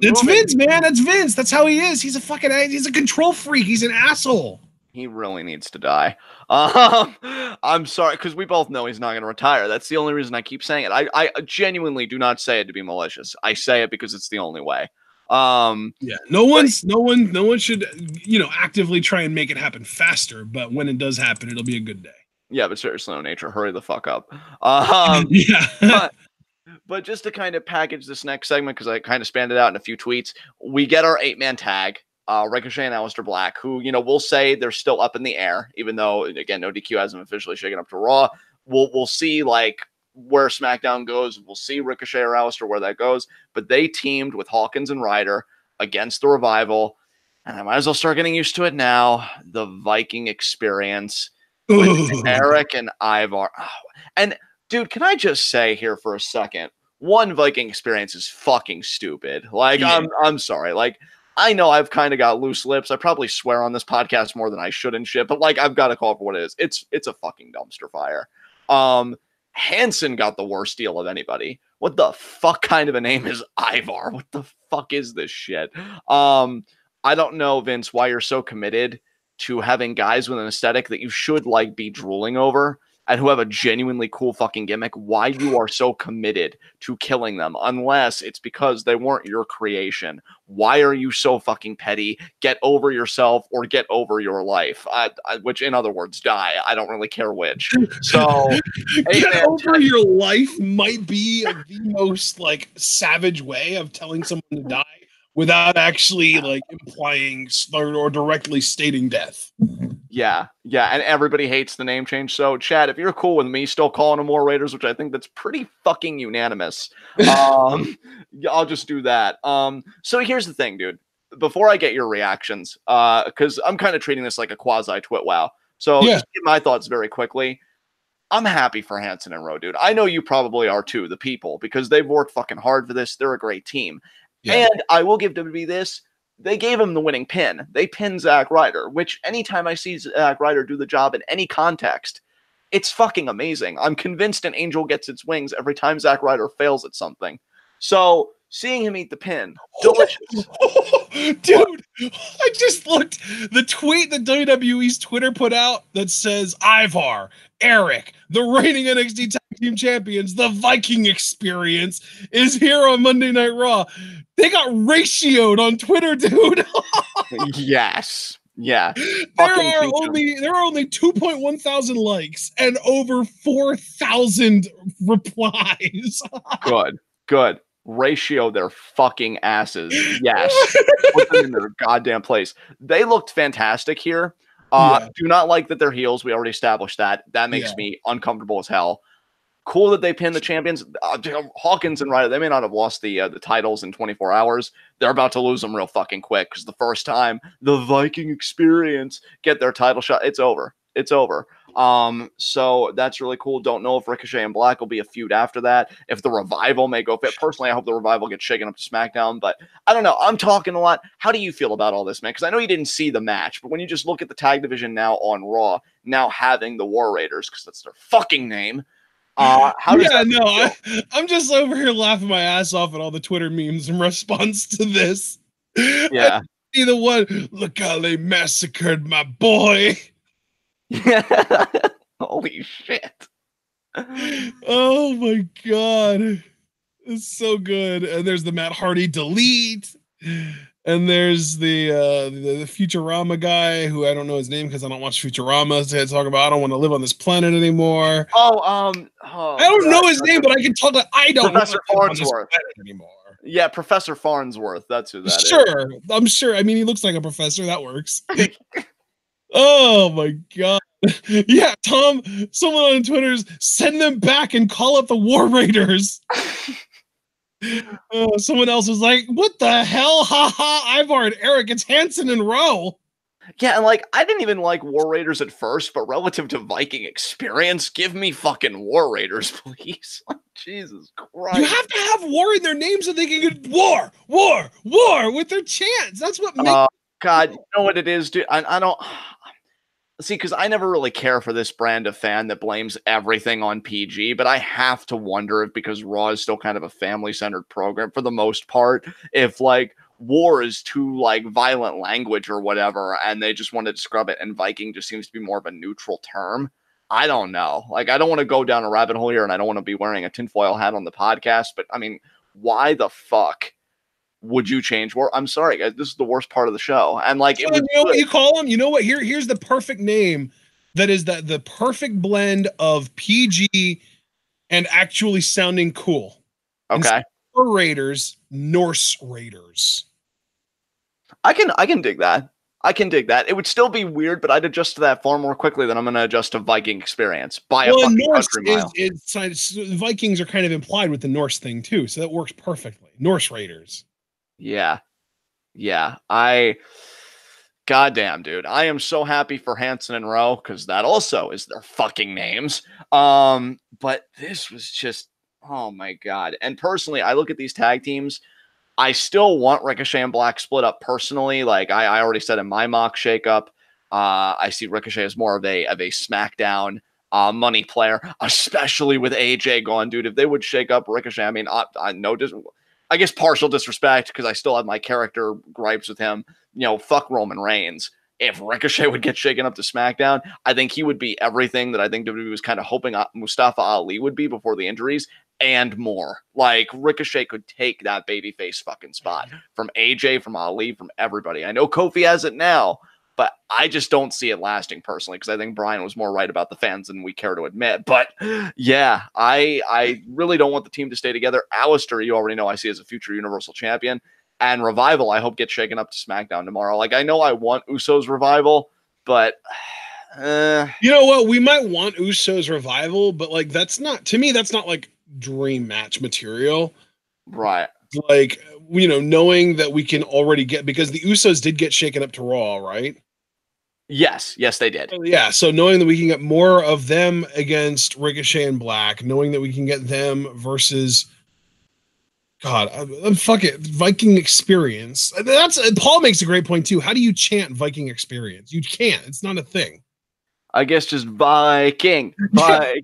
it's Vince, man. That's Vince. That's how he is. He's a control freak. He's an asshole. He really needs to die. I'm sorry, because we both know he's not going to retire. That's the only reason I keep saying it. I genuinely do not say it to be malicious. I say it because it's the only way. Yeah, no one should actively try and make it happen faster, but when it does happen, it'll be a good day. Yeah, but seriously, no nature, hurry the fuck up. Yeah. But just to kind of package this next segment, because I kind of spanned it out in a few tweets, we get our 8-man tag, Ricochet and Aleister Black, who, we'll say they're still up in the air, even though, again, no DQ hasn't officially shaken up to Raw. We'll see, like, where SmackDown goes. We'll see Ricochet or Aleister where that goes. But they teamed with Hawkins and Ryder against the Revival. And I might as well start getting used to it now. The Viking experience with Eric and Ivar. Oh. And, dude, can I just say here for a second, one Viking experience is fucking stupid. Like, yeah. I'm sorry. Like, I know I've kind of got loose lips. I probably swear on this podcast more than I should and shit. But, like, I've got to call it for what it is. It's a fucking dumpster fire. Hanson got the worst deal of anybody. What the fuck kind of a name is Ivar? What the fuck is this shit? I don't know, Vince, why you're so committed to having guys with an aesthetic that you should like be drooling over and who have a genuinely cool fucking gimmick. Why you are so committed to killing them, unless it's because they weren't your creation. Why are you so fucking petty? Get over yourself or get over your life. Which, in other words, die. I don't really care which. So, get over your life might be the most like savage way of telling someone to die without actually like implying or directly stating death. Yeah, and everybody hates the name change. So, Chad, if you're cool with me still calling them War Raiders, which I think that's pretty fucking unanimous, I'll just do that. So here's the thing, dude. Before I get your reactions, because I'm kind of treating this like a quasi-twit wow. So just give my thoughts very quickly. I'm happy for Hanson and Rowe, dude. I know you probably are too, the people, because they've worked fucking hard for this. They're a great team. Yeah. And I will give WWE this. They gave him the winning pin. They pinned Zack Ryder, which anytime I see Zack Ryder do the job in any context, it's fucking amazing. I'm convinced an angel gets its wings every time Zack Ryder fails at something. So seeing him eat the pin, delicious. Dude, I just looked. The tweet that WWE's Twitter put out that says, Ivar, Eric, the reigning NXT Tag Team Champions, the Viking experience is here on Monday Night Raw. They got ratioed on Twitter, dude. Yes. Yeah. There are only 2.1 thousand likes and over 4,000 replies. Good. Ratio their fucking asses. Yes. Put them in their goddamn place. They looked fantastic here. Do not like that they're heels. We already established that. That makes me uncomfortable as hell. Cool that they pinned the champions. Hawkins and Ryder, they may not have lost the titles in 24 hours. They're about to lose them real fucking quick because the first time the Viking Experience get their title shot, it's over. It's over. So that's really cool. Don't know if Ricochet and Black will be a feud after that. If the Revival may go fit. Personally, I hope the Revival gets shaken up to SmackDown, but I don't know. I'm talking a lot. How do you feel about all this, man? Because I know you didn't see the match, but when you just look at the tag division now on Raw, now having the War Raiders, because that's their fucking name. How does I'm just over here laughing my ass off at all the Twitter memes in response to this. Yeah. Either one, look how they massacred my boy. Holy shit. Oh my god. It's so good. And there's the Matt Hardy delete. And there's the Futurama guy who I don't know his name because I don't watch Futurama. So talk about I don't want to live on this planet anymore. I don't know his name, but I can tell that I don't Professor Farnsworth anymore. Yeah, Professor Farnsworth. That's who that is. Sure, I'm sure. I mean, he looks like a professor. That works. Oh my god. Yeah, Tom, someone on Twitter's send them back and call up the War Raiders. Someone else was like, what the hell? Ha ha, Ivar and Eric, it's Hanson and Rowe. Yeah, and like, I didn't even like War Raiders at first, but relative to Viking Experience, give me fucking War Raiders, please. Jesus Christ. You have to have war in their names so they can get war with their chants. That's what makes God, you know what it is, dude? I don't... See, because I never really care for this brand of fan that blames everything on PG, but I have to wonder if, because Raw is still kind of a family-centered program for the most part, if, like, war is too, like, violent language or whatever, and they just wanted to scrub it, and Viking just seems to be more of a neutral term. I don't know. Like, I don't want to go down a rabbit hole here, and I don't want to be wearing a tinfoil hat on the podcast, but, I mean, why the fuck would you change war? I'm sorry, guys. This is the worst part of the show. And like, you know what you call them? You know what? Here's the perfect name. That is the perfect blend of PG and actually sounding cool. Okay. Raiders, Norse Raiders. I can dig that. I can dig that. It would still be weird, but I'd adjust to that far more quickly than I'm going to adjust to Viking Experience by a fucking Norse country mile. Vikings are kind of implied with the Norse thing too, so that works perfectly. Norse Raiders. Yeah. Goddamn, dude. I am so happy for Hanson and Rowe because that also is their fucking names. But this was just, oh my God. And personally, I look at these tag teams. I still want Ricochet and Black split up personally. Like I already said in my mock shakeup, I see Ricochet as more of a SmackDown money player, especially with AJ gone, dude. If they would shake up Ricochet, I mean, I guess partial disrespect because I still have my character gripes with him. You know, fuck Roman Reigns. If Ricochet would get shaken up to SmackDown, I think he would be everything that I think WWE was kind of hoping Mustafa Ali would be before the injuries and more. Like, Ricochet could take that babyface fucking spot from AJ, from Ali, from everybody. I know Kofi has it now, but I just don't see it lasting personally because I think Brian was more right about the fans than we care to admit. But yeah, I really don't want the team to stay together. Alistair, you already know I see as a future Universal Champion. And Revival, I hope, gets shaken up to SmackDown tomorrow. Like, I know I want Usos Revival, but... You know what? We might want Usos Revival, but, like, that's not... To me, that's not, like, dream match material. Right. Like, you know, knowing that we can already get... Because the Usos did get shaken up to Raw, right? Yes, they did. Yeah, so knowing that we can get more of them against Ricochet and Black, knowing that we can get them versus... God, fuck it. Viking Experience. Paul makes a great point too. How do you chant Viking Experience? You can't. It's not a thing. I guess just Viking. I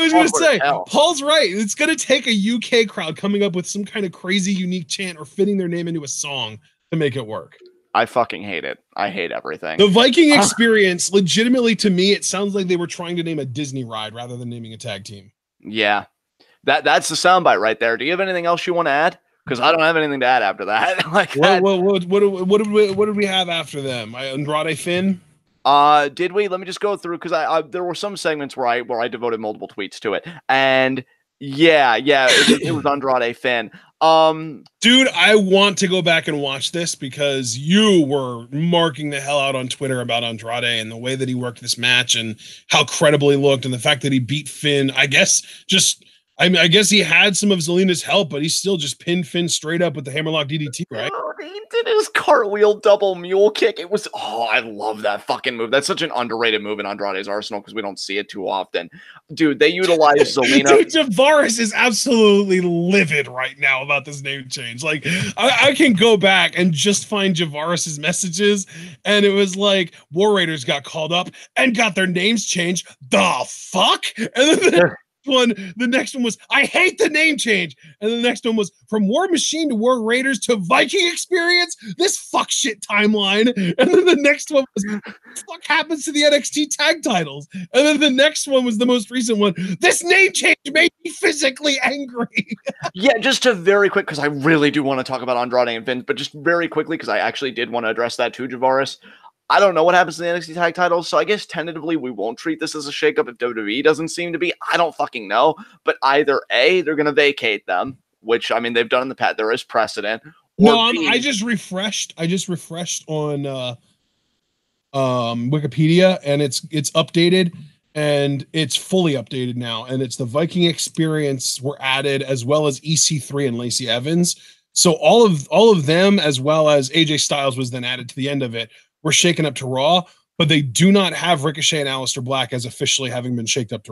was going to say, Paul's right. It's going to take a UK crowd coming up with some kind of crazy unique chant or fitting their name into a song to make it work. I fucking hate it. I hate everything. The Viking Experience, legitimately to me, it sounds like they were trying to name a Disney ride rather than naming a tag team. Yeah. That's the soundbite right there. Do you have anything else you want to add? Because I don't have anything to add after that. Like, what did we have after them? Andrade Finn. Did we? Let me just go through because there were some segments where I devoted multiple tweets to it, and yeah, it was Andrade Finn. Dude, I want to go back and watch this because you were marking the hell out on Twitter about Andrade and the way that he worked this match and how credible he looked and the fact that he beat Finn. I guess just I mean, I guess he had some of Zelina's help, but he still just pinned Finn straight up with the hammerlock DDT, right? He did his cartwheel double mule kick. It was, I love that fucking move. That's such an underrated move in Andrade's arsenal because we don't see it too often. Dude, they utilize Zelina. Dude, Javaris is absolutely livid right now about this name change. Like, I can go back and just find Javaris's messages, and it was like, War Raiders got called up and got their names changed. The fuck? And then the next one was, I hate the name change. And the next one was, from War Machine to War Raiders to Viking Experience, this fuck shit timeline. And then the next one was, what the fuck happens to the NXT tag titles? And then the next one was the most recent one, this name change made me physically angry. Yeah, just to very quick, because I really do want to talk about Andrade and Vince, but just very quickly, because I actually did want to address that too, Javaris. I don't know what happens to the NXT tag titles, so I guess tentatively we won't treat this as a shakeup if WWE doesn't seem to be. I don't fucking know. But either A, they're going to vacate them, which, I mean, they've done in the past. There is precedent. No, I just refreshed on Wikipedia, and it's updated, and it's fully updated now. And it's the Viking Experience were added, as well as EC3 and Lacey Evans. So all of them, as well as AJ Styles, was then added to the end of it. We're shaken up to Raw, but they do not have Ricochet and Aleister Black as officially having been shaken up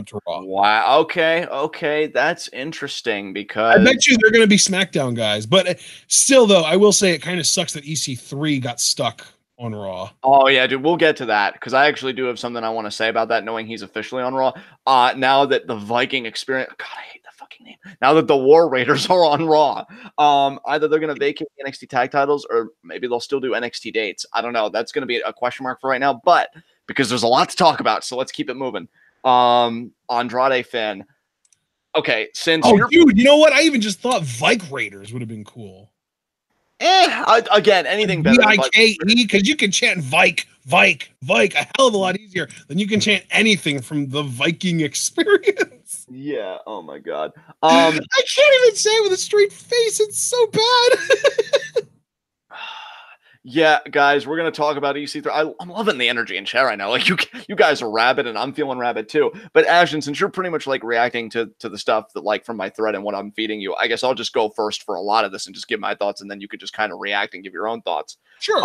to Raw. Wow. Okay. That's interesting because I bet you they're going to be SmackDown guys. But still, though, I will say it kind of sucks that EC3 got stuck on Raw. Oh, yeah, dude. We'll get to that because I actually do have something I want to say about that, knowing he's officially on Raw. Now that the Viking Experience, God, I hate the fucking name. Now that the War Raiders are on Raw, either they're going to vacate the NXT tag titles or maybe they'll still do NXT dates. I don't know. That's going to be a question mark for right now, but because there's a lot to talk about, so let's keep it moving. Andrade Finn. Okay, since dude, you know what? I even just thought Vike Raiders would have been cool. Again, anything better. VIKE, because you can chant Vike a hell of a lot easier than you can chant anything from the Viking Experience. Yeah. Oh my God. I can't even say it with a straight face. It's so bad. Yeah, guys, we're gonna talk about EC3. I'm loving the energy in chat right now. Like you guys are rabid, and I'm feeling rabid too. But Ashton, since you're pretty much like reacting to the stuff that like from my thread and what I'm feeding you, I guess I'll just go first for a lot of this and just give my thoughts, and then you could just kind of react and give your own thoughts. Sure.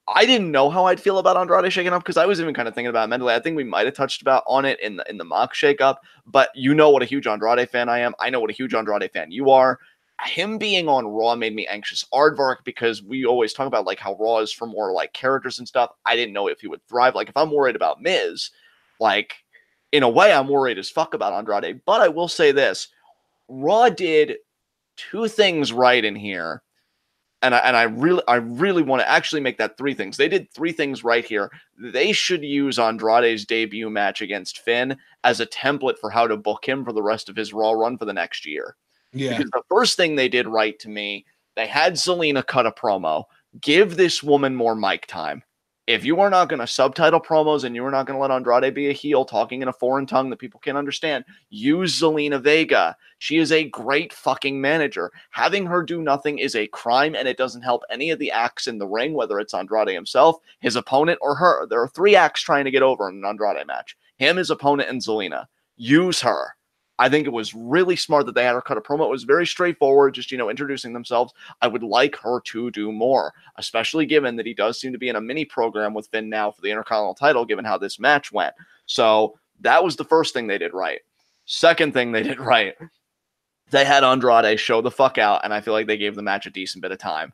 I didn't know how I'd feel about Andrade shaking up because I was even kind of thinking about it mentally. I think we might have touched on it in the mock shakeup, but you know what a huge Andrade fan I am. I know what a huge Andrade fan you are. Him being on Raw made me anxious. Aardvark, because we always talk about like how Raw is for more like characters and stuff. I didn't know if he would thrive. Like if I'm worried about Miz, like in a way I'm worried as fuck about Andrade. But I will say this: Raw did two things right in here, and I really want to actually make that three things. They did three things right here. They should use Andrade's debut match against Finn as a template for how to book him for the rest of his Raw run for the next year. Yeah. Because the first thing they did right to me, they had Zelina cut a promo. Give this woman more mic time. If you are not going to subtitle promos and you are not going to let Andrade be a heel talking in a foreign tongue that people can't understand, use Zelina Vega. She is a great fucking manager. Having her do nothing is a crime, and it doesn't help any of the acts in the ring, whether it's Andrade himself, his opponent, or her. There are three acts trying to get over in an Andrade match. Him, his opponent, and Zelina. Use her. I think it was really smart that they had her cut a promo. It was very straightforward, just, introducing themselves. I would like her to do more, especially given that he does seem to be in a mini program with Finn now for the Intercontinental title, given how this match went. So that was the first thing they did right. Second thing they did right, they had Andrade show the fuck out, and I feel like they gave the match a decent bit of time.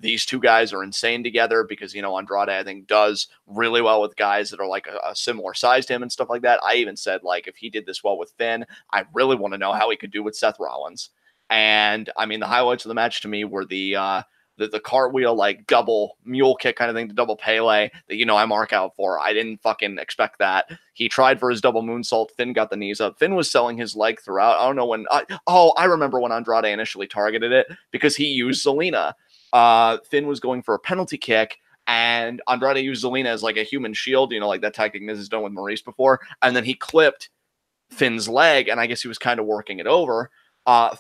These two guys are insane together because, Andrade, I think, does really well with guys that are like a similar size to him and stuff like that. I even said, like, if he did this well with Finn, I really want to know how he could do with Seth Rollins. And I mean, the highlights of the match to me were the cartwheel, like double mule kick kind of thing, the double Pele that, I mark out for. I didn't fucking expect that. He tried for his double moonsault. Finn got the knees up. Finn was selling his leg throughout. I don't know when. I remember when Andrade initially targeted it because he used Zelina. Finn was going for a penalty kick, and Andrade used Zelina as like a human shield, like that tactic Miz has done with Maurice before. And then he clipped Finn's leg, and I guess he was kind of working it over.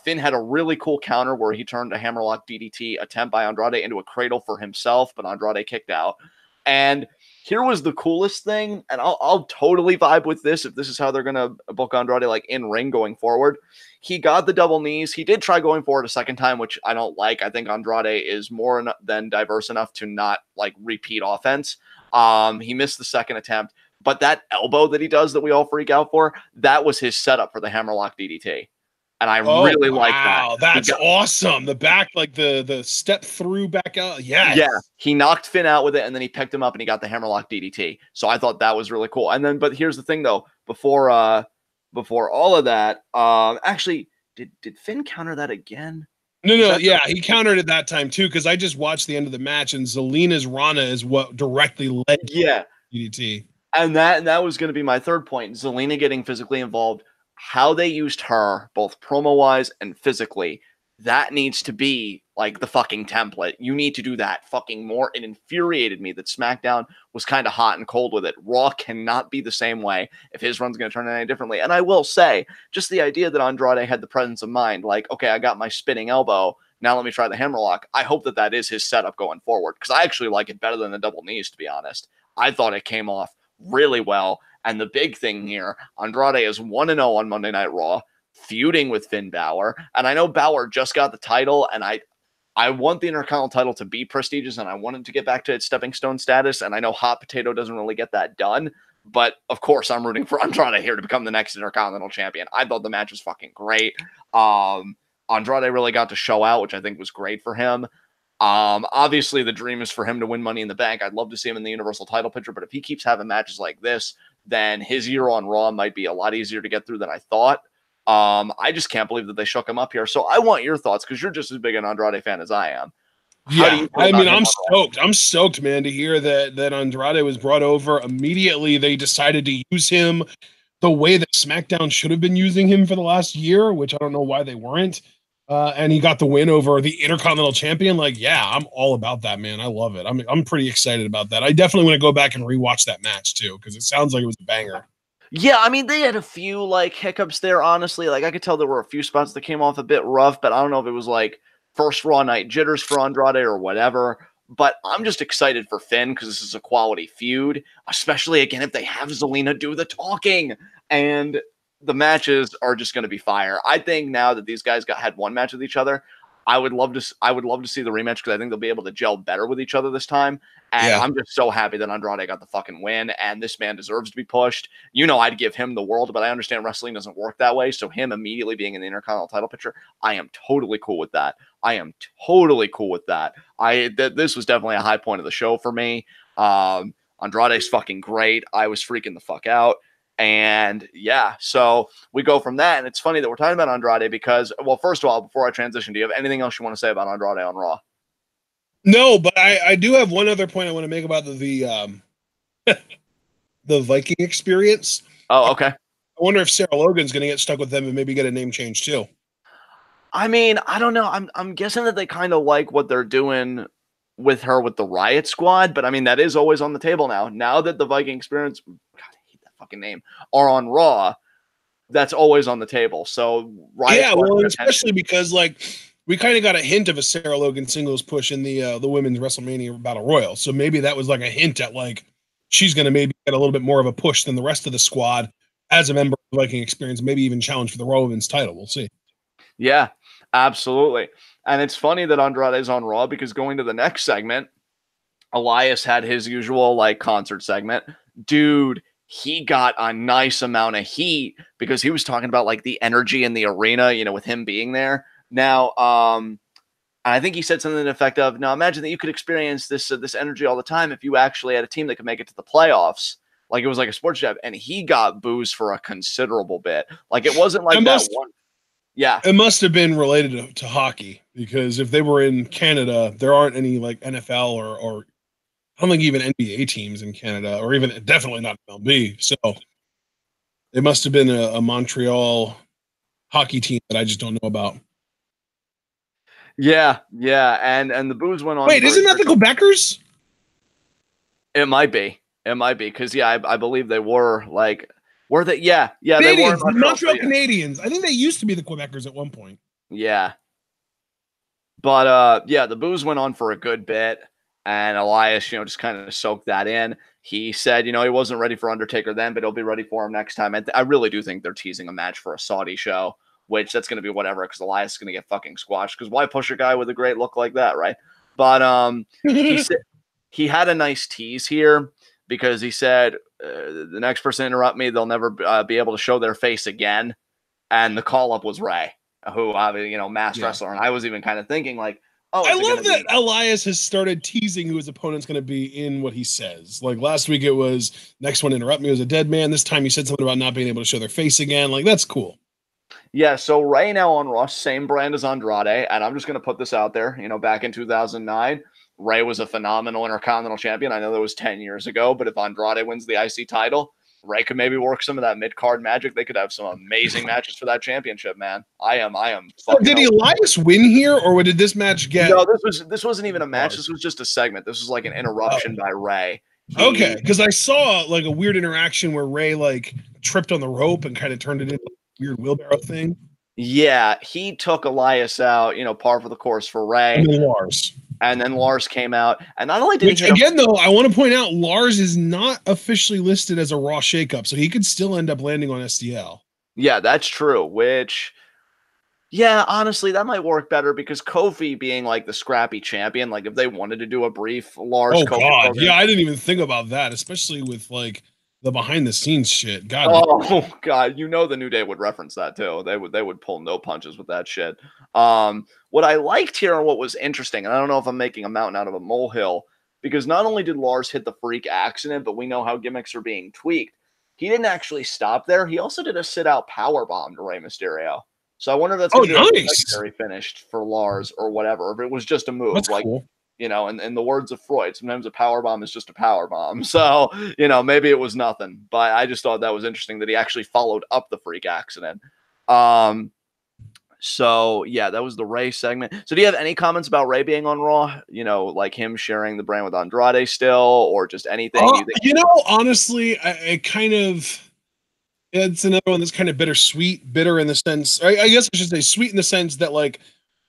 Finn had a really cool counter where he turned a hammerlock DDT attempt by Andrade into a cradle for himself, but Andrade kicked out. And here was the coolest thing, and I'll totally vibe with this if this is how they're gonna book Andrade like in ring going forward. He got the double knees. He did try going forward a second time, which I don't like. I think Andrade is more than diverse enough to not like repeat offense. He missed the second attempt, but that elbow that he does that we all freak out for, that was his setup for the hammerlock DDT. And I really like that. Wow, that's awesome. The back, like the step through back out. Yes. Yeah, he knocked Finn out with it, and then he picked him up and he got the hammerlock DDT. So I thought that was really cool. And then, but here's the thing though, before all of that, actually, did Finn counter that again? No, yeah, he countered it that time too, because I just watched the end of the match, and Zelina's Rana is what directly led to DDT. And that was going to be my third point. Zelina getting physically involved. How they used her, both promo-wise and physically, that needs to be like the fucking template. You need to do that fucking more. It infuriated me that SmackDown was kind of hot and cold with it. Raw cannot be the same way if his run's going to turn out any differently. And I will say, just the idea that Andrade had the presence of mind, like, okay, I got my spinning elbow, now let me try the hammerlock. I hope that that is his setup going forward, because I actually like it better than the double knees, to be honest. I thought it came off really well. And the big thing here, Andrade is 1-0 on Monday Night Raw, feuding with Finn Balor. And I know Balor just got the title, and I want the Intercontinental title to be prestigious, and I want it to get back to its stepping stone status. And I know Hot Potato doesn't really get that done. But, of course, I'm rooting for Andrade here to become the next Intercontinental Champion. I thought the match was fucking great. Andrade really got to show out, which I think was great for him. Obviously, the dream is for him to win Money in the Bank. I'd love to see him in the Universal title picture, but if he keeps having matches like this, then his year on Raw might be a lot easier to get through than I thought. I just can't believe that they shook him up here. So I want your thoughts, because you're just as big an Andrade fan as I am. I'm stoked. I'm stoked, man, to hear that Andrade was brought over. Immediately, they decided to use him the way that SmackDown should have been using him for the last year, which I don't know why they weren't. And he got the win over the Intercontinental Champion. Like, yeah, I'm all about that, man. I love it. I'm pretty excited about that. I definitely want to go back and rewatch that match too, because it sounds like it was a banger. Yeah, I mean, they had a few like hiccups there, honestly. Like, I could tell there were a few spots that came off a bit rough, but I don't know if it was like first Raw night jitters for Andrade or whatever. But I'm just excited for Finn, because this is a quality feud, especially again if they have Zelina do the talking. And the matches are just going to be fire. I think now that these guys had one match with each other, I would love to see the rematch, because I think they'll be able to gel better with each other this time. And I'm just so happy that Andrade got the fucking win, and this man deserves to be pushed. You know, I'd give him the world, but I understand wrestling doesn't work that way. So him immediately being in the Intercontinental title picture, I am totally cool with that. This was definitely a high point of the show for me. Andrade's fucking great. I was freaking the fuck out. And yeah, so we go from that. And it's funny that we're talking about Andrade because, well, first of all, before I transition, do you have anything else you want to say about Andrade on Raw? No, but I do have one other point I want to make about the the Viking experience. Oh, okay. I wonder if Sarah Logan's going to get stuck with them and maybe get a name change too. I mean, I don't know. I'm guessing that they kind of like what they're doing with her with the Riot Squad, but I mean, that is always on the table now. Now that the Viking experience, God, I hate that fucking name, are on Raw, that's always on the table. So Riot Squad, well, especially because like we kind of got a hint of a Sarah Logan singles push in the women's WrestleMania Battle Royal. So maybe that was like a hint at like she's going to maybe get a little bit more of a push than the rest of the squad as a member of the Viking experience, maybe even challenge for the Raw Women's title. We'll see. Yeah, absolutely. And it's funny that Andrade is on Raw because going to the next segment, Elias had his usual like concert segment. Dude, he got a nice amount of heat because he was talking about like the energy in the arena, you know, with him being there. Now, I think he said something to the effect of, now imagine that you could experience this energy all the time if you actually had a team that could make it to the playoffs. Like it was like a sports job, and he got booed for a considerable bit. Like it wasn't like that one. Yeah. It must have been related to hockey because if they were in Canada, there aren't any like NFL or I don't think even NBA teams in Canada, or even definitely not MLB. So it must have been a Montreal hockey team that I just don't know about. Yeah, and the booze went on. Wait, isn't that the Quebecers? It might be, because I believe they were like, were they? Yeah, Canadians, they were Montreal Canadiens. I think they used to be the Quebecers at one point. Yeah, but the booze went on for a good bit, And Elias, just kind of soaked that in. He said, he wasn't ready for Undertaker then, but he'll be ready for him next time. I really do think they're teasing a match for a Saudi show, which that's going to be whatever, because Elias is going to get fucking squashed. Because why push a guy with a great look like that, right? But he said he had a nice tease here, because he said the next person to interrupt me, they'll never be able to show their face again. And the call up was Ray, who masked wrestler. And I was even kind of thinking like, oh, I love that Elias has started teasing who his opponent's going to be in what he says. Like last week, it was next one to interrupt me was a dead man. This time he said something about not being able to show their face again. Like, that's cool. Yeah, so Ray now on Raw, same brand as Andrade. And I'm just going to put this out there. Back in 2009, Ray was a phenomenal Intercontinental Champion. I know that was 10 years ago, but if Andrade wins the IC title, Ray could maybe work some of that mid-card magic. They could have some amazing matches for that championship, man. I am. So did Elias win here, or did this match get? No, this wasn't even a match. This was just a segment. This was like an interruption by Ray. Okay, because I saw like a weird interaction where Ray like tripped on the rope and kind of turned it into a weird wheelbarrow thing. Yeah, he took Elias out, par for the course for Ray. And then Lars came out, and not only did he again, though, I want to point out Lars is not officially listed as a Raw Shakeup, so he could still end up landing on STL. Yeah, that's true. Which, yeah, honestly, that might work better because Kofi being like the scrappy champion, like if they wanted to do a brief Lars. Oh Kofi God, program, yeah, I didn't even think about that, especially with like the behind the scenes shit. God. Oh God, the New Day would reference that too. They would pull no punches with that shit. What I liked here and what was interesting, and I don't know if I'm making a mountain out of a molehill, because not only did Lars hit the freak accident, but we know how gimmicks are being tweaked. He didn't actually stop there. He also did a sit-out powerbomb to Rey Mysterio. So I wonder if that's going to be secondary finished for Lars or whatever. If it was just a move, that's like cool. In the words of Freud, sometimes a powerbomb is just a powerbomb. So, maybe it was nothing. But I just thought that was interesting that he actually followed up the freak accident. So, yeah, that was the Ray segment. So do you have any comments about Ray being on Raw? Like him sharing the brand with Andrade still, or just anything? Honestly, it's another one that's kind of bittersweet. Bitter in the sense, I guess I should say sweet in the sense that, like,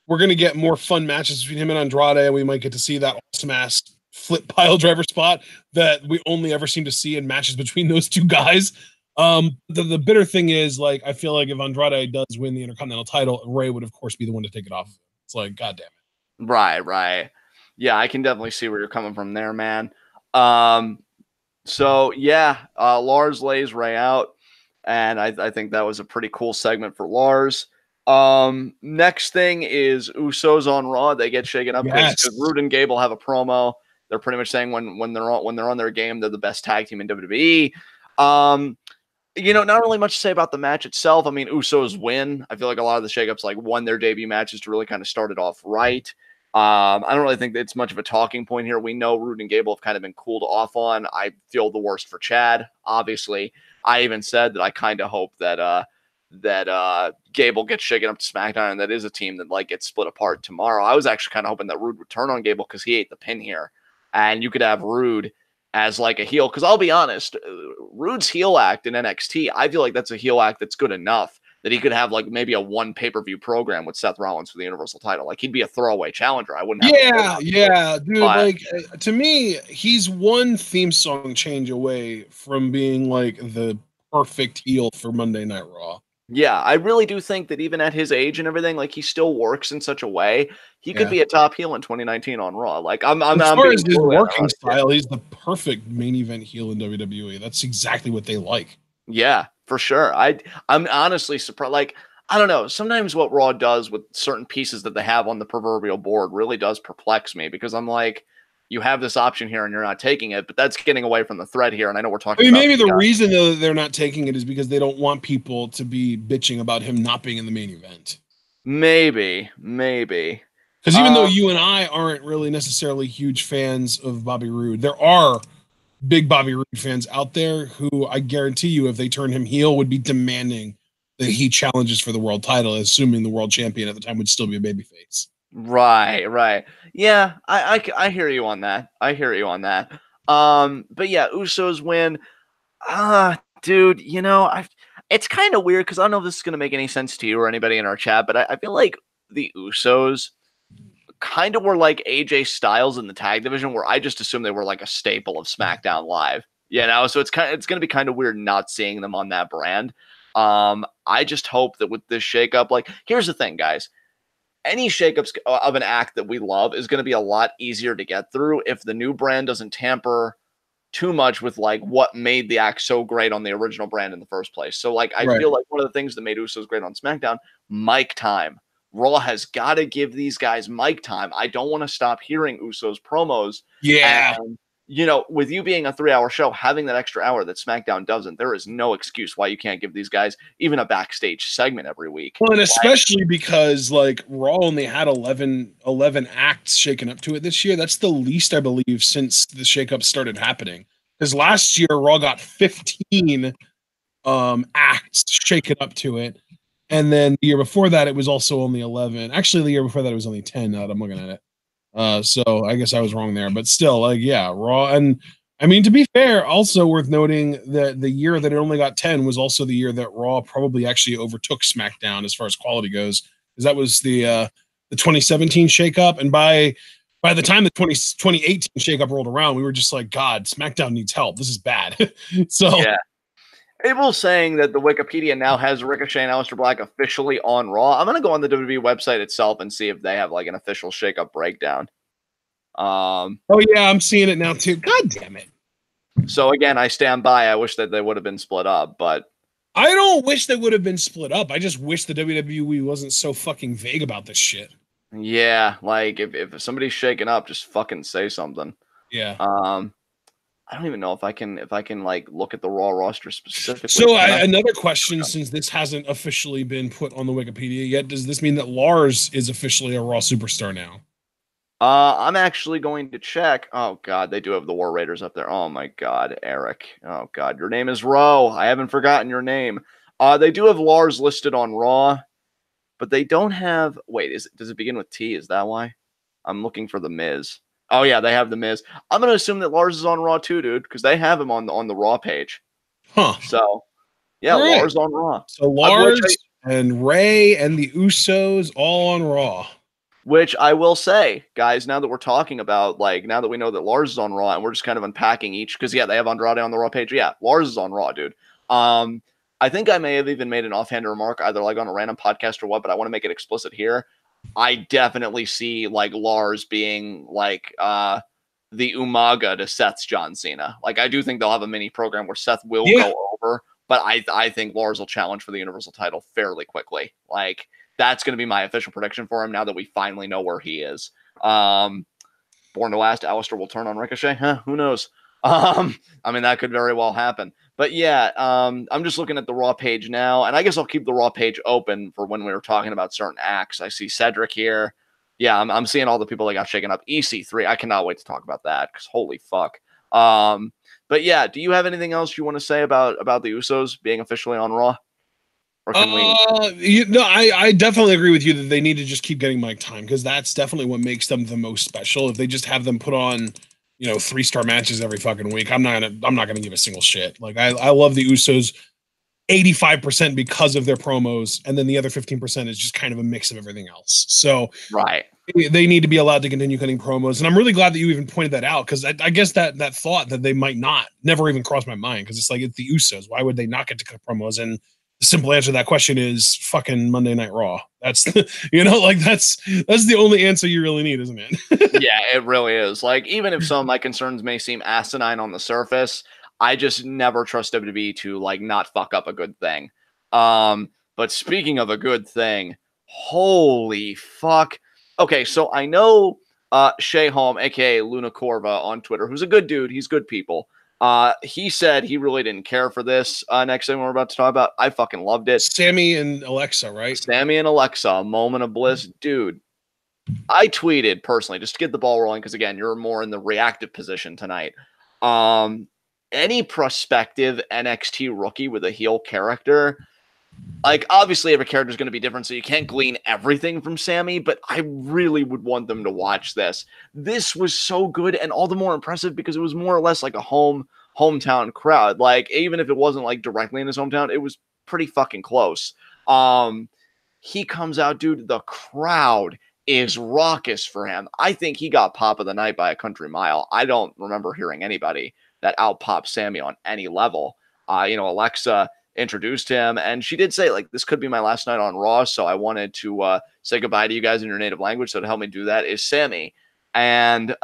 we're going to get more fun matches between him and Andrade, and we might get to see that awesome-ass flip pile driver spot that we only ever seem to see in matches between those two guys. The bitter thing is, like, I feel like if Andrade does win the Intercontinental title, Ray would, of course, be the one to take it off. It's like, God damn it. Right. Yeah, I can definitely see where you're coming from there, man. So, yeah, Lars lays Ray out, and I think that was a pretty cool segment for Lars. Next thing is Usos on Raw. They get shaken up because Rude and Gable have a promo. They're pretty much saying when they're on their game, they're the best tag team in WWE. Not really much to say about the match itself. I mean, Usos win. I feel like a lot of the shakeups like won their debut matches to really kind of start it off right. I don't really think that it's much of a talking point here. We know Rude and Gable have kind of been cooled off on. I feel the worst for Chad, obviously. I even said that I kind of hope that Gable gets shaken up to SmackDown, and that is a team that like gets split apart tomorrow. I was actually kind of hoping that Rude would turn on Gable because he ate the pin here, and you could have Rude as like a heel. Because I'll be honest, Rude's heel act in NXT, I feel like that's a heel act that's good enough that he could have like maybe a one pay-per-view program with Seth Rollins for the Universal title. Like he'd be a throwaway challenger. I wouldn't have dude. But, like to me, he's one theme song change away from being like the perfect heel for Monday Night Raw. Yeah, I really do think that even at his age and everything, like he still works in such a way he could be a top heel in 2019 on Raw. Like as far as his working style, he's the perfect main event heel in WWE. That's exactly what they like. Yeah, for sure. I'm honestly surprised. Like, I don't know. Sometimes what Raw does with certain pieces that they have on the proverbial board really does perplex me, because I'm like, you have this option here and you're not taking it, but that's getting away from the thread here. And I know we're talking about maybe the reason though that they're not taking it is because they don't want people to be bitching about him not being in the main event. Maybe. Because even though you and I aren't really necessarily huge fans of Bobby Roode, there are big Bobby Roode fans out there who I guarantee you, if they turn him heel, would be demanding that he challenges for the world title, assuming the world champion at the time would still be a babyface. Right. Yeah, I hear you on that. But yeah, Usos win. Dude, it's kind of weird because I don't know if this is going to make any sense to you or anybody in our chat, but I feel like the Usos kind of were like AJ Styles in the tag division, where I just assumed they were like a staple of SmackDown Live. You know, so it's going to be kind of weird not seeing them on that brand. I just hope that with this shakeup, like, here's the thing, guys. Any shakeups of an act that we love is going to be a lot easier to get through if the new brand doesn't tamper too much with like what made the act so great on the original brand in the first place. So like, I feel like one of the things that made Usos great on SmackDown, mic time. Raw has got to give these guys mic time. I don't want to stop hearing Usos promos. Yeah. And, you know, with you being a 3-hour show, having that extra hour that SmackDown doesn't, there is no excuse why you can't give these guys even a backstage segment every week. Well, and especially because like Raw only had 11 acts shaken up to it this year. That's the least, I believe, since the shakeup started happening. Because last year Raw got 15 acts shaken up to it. And then the year before that, it was also only 11. Actually, the year before that, it was only 10 now that I'm looking at it. So I guess I was wrong there, but still, like, yeah, Raw. And I mean, to be fair, also worth noting that the year that it only got 10 was also the year that Raw probably actually overtook SmackDown as far as quality goes, because that was the 2017 shakeup. And by the time the 2018 shakeup rolled around, we were just like, God, SmackDown needs help. This is bad. So yeah. Abel's saying that the Wikipedia now has Ricochet and Aleister Black officially on Raw. I'm going to go on the WWE website itself and see if they have like an official shakeup breakdown. Oh yeah, I'm seeing it now too. God damn it. So again, I stand by. I wish that they would have been split up, but I don't wish they would have been split up. I just wish the WWE wasn't so fucking vague about this shit. Yeah, like if somebody's shaking up, just fucking say something. Yeah. I don't even know if I can like look at the Raw roster specifically. So another question, since this hasn't officially been put on the Wikipedia yet, does this mean that Lars is officially a Raw superstar now? I'm actually going to check. Oh God, they do have the War Raiders up there. Oh my God, Eric. Oh God, your name is Ro. I haven't forgotten your name. They do have Lars listed on Raw, but they don't have. Wait, does it begin with T? Is that why? I'm looking for the Miz. Oh yeah, they have the Miz. I'm gonna assume that Lars is on Raw too, dude, because they have him on the Raw page. Huh. So yeah, right. Lars on Raw. So Lars and Ray and the Usos all on Raw. Which I will say, guys, now that we're talking about, like, now that we know that Lars is on Raw and we're just kind of unpacking each, because yeah, they have Andrade on the Raw page. Yeah, Lars is on Raw, dude. I think I may have even made an offhand remark, either like on a random podcast or what, but I want to make it explicit here. I definitely see like Lars being like the Umaga to Seth's John Cena. Like, I do think they'll have a mini program where Seth will go over, but I think Lars will challenge for the Universal title fairly quickly. Like, that's going to be my official prediction for him now that we finally know where he is. Born to Last, Aleister will turn on Ricochet. Huh? Who knows? I mean, that could very well happen. But yeah, I'm just looking at the Raw page now, and I guess I'll keep the Raw page open for when we were talking about certain acts. I see Cedric here. Yeah, I'm seeing all the people that got shaken up. EC3, I cannot wait to talk about that, because holy fuck. But yeah, do you have anything else you want to say about the Usos being officially on Raw? Or can I definitely agree with you that they need to just keep getting mic time, because that's definitely what makes them the most special. If they just have them put on, 3-star matches every fucking week, I'm not gonna give a single shit. Like, I love the Usos 85% because of their promos, and then the other 15% is just kind of a mix of everything else. So right, they need to be allowed to continue cutting promos, and I'm really glad that you even pointed that out, because I guess that thought that they might not never even crossed my mind, because it's like, it's the Usos. Why would they not get to cut promos? And the simple answer to that question is fucking Monday Night Raw. That's that's the only answer you really need, isn't it? Yeah, it really is. Like, even if some of my concerns may seem asinine on the surface, I just never trust WWE to like not fuck up a good thing. But speaking of a good thing, holy fuck. Okay, so I know Shay Holm, aka Luna Corva on Twitter, who's a good dude. He's good people. He said he really didn't care for this next thing we're about to talk about. I fucking loved it. Sammy and Alexa, right? Sammy and Alexa, a moment of bliss. Dude, I tweeted personally, just to get the ball rolling, because again, you're more in the reactive position tonight. Any prospective NXT rookie with a heel character, like, obviously every character is going to be different, so you can't glean everything from Sammy, but I really would want them to watch this. This was so good, and all the more impressive because it was more or less like a hometown crowd. Like, even if it wasn't like directly in his hometown, it was pretty fucking close. He comes out, dude, the crowd is raucous for him. I think he got pop of the night by a country mile. I don't remember hearing anybody that out-popped Sammy on any level. Alexa introduced him, and she did say, like, this could be my last night on Raw, so I wanted to say goodbye to you guys in your native language, so to help me do that is Sammy. And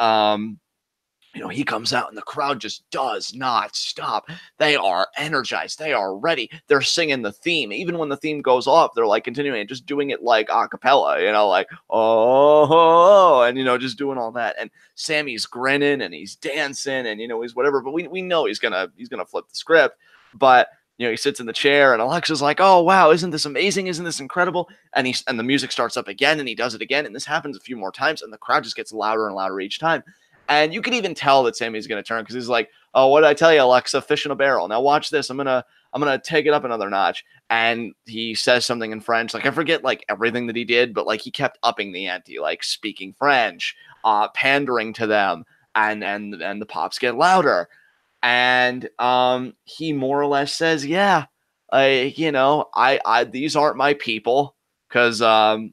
he comes out and the crowd just does not stop. They are energized. They are ready. They're singing the theme. Even when the theme goes off, they're like continuing and just doing it like a cappella, like, oh, and, just doing all that. And Sammy's grinning and he's dancing and, he's whatever. But we know he's going to flip the script. But, he sits in the chair and Alexa's like, oh, wow, isn't this amazing? Isn't this incredible? And the music starts up again and he does it again. And this happens a few more times and the crowd just gets louder and louder each time. And you can even tell that Sammy's going to turn because he's like, oh, what did I tell you, Alexa? Fish in a barrel. Now watch this. I'm gonna take it up another notch. And he says something in French. Like, I forget like everything that he did, but like he kept upping the ante, like speaking French, pandering to them, and the pops get louder. And he more or less says, yeah, these aren't my people because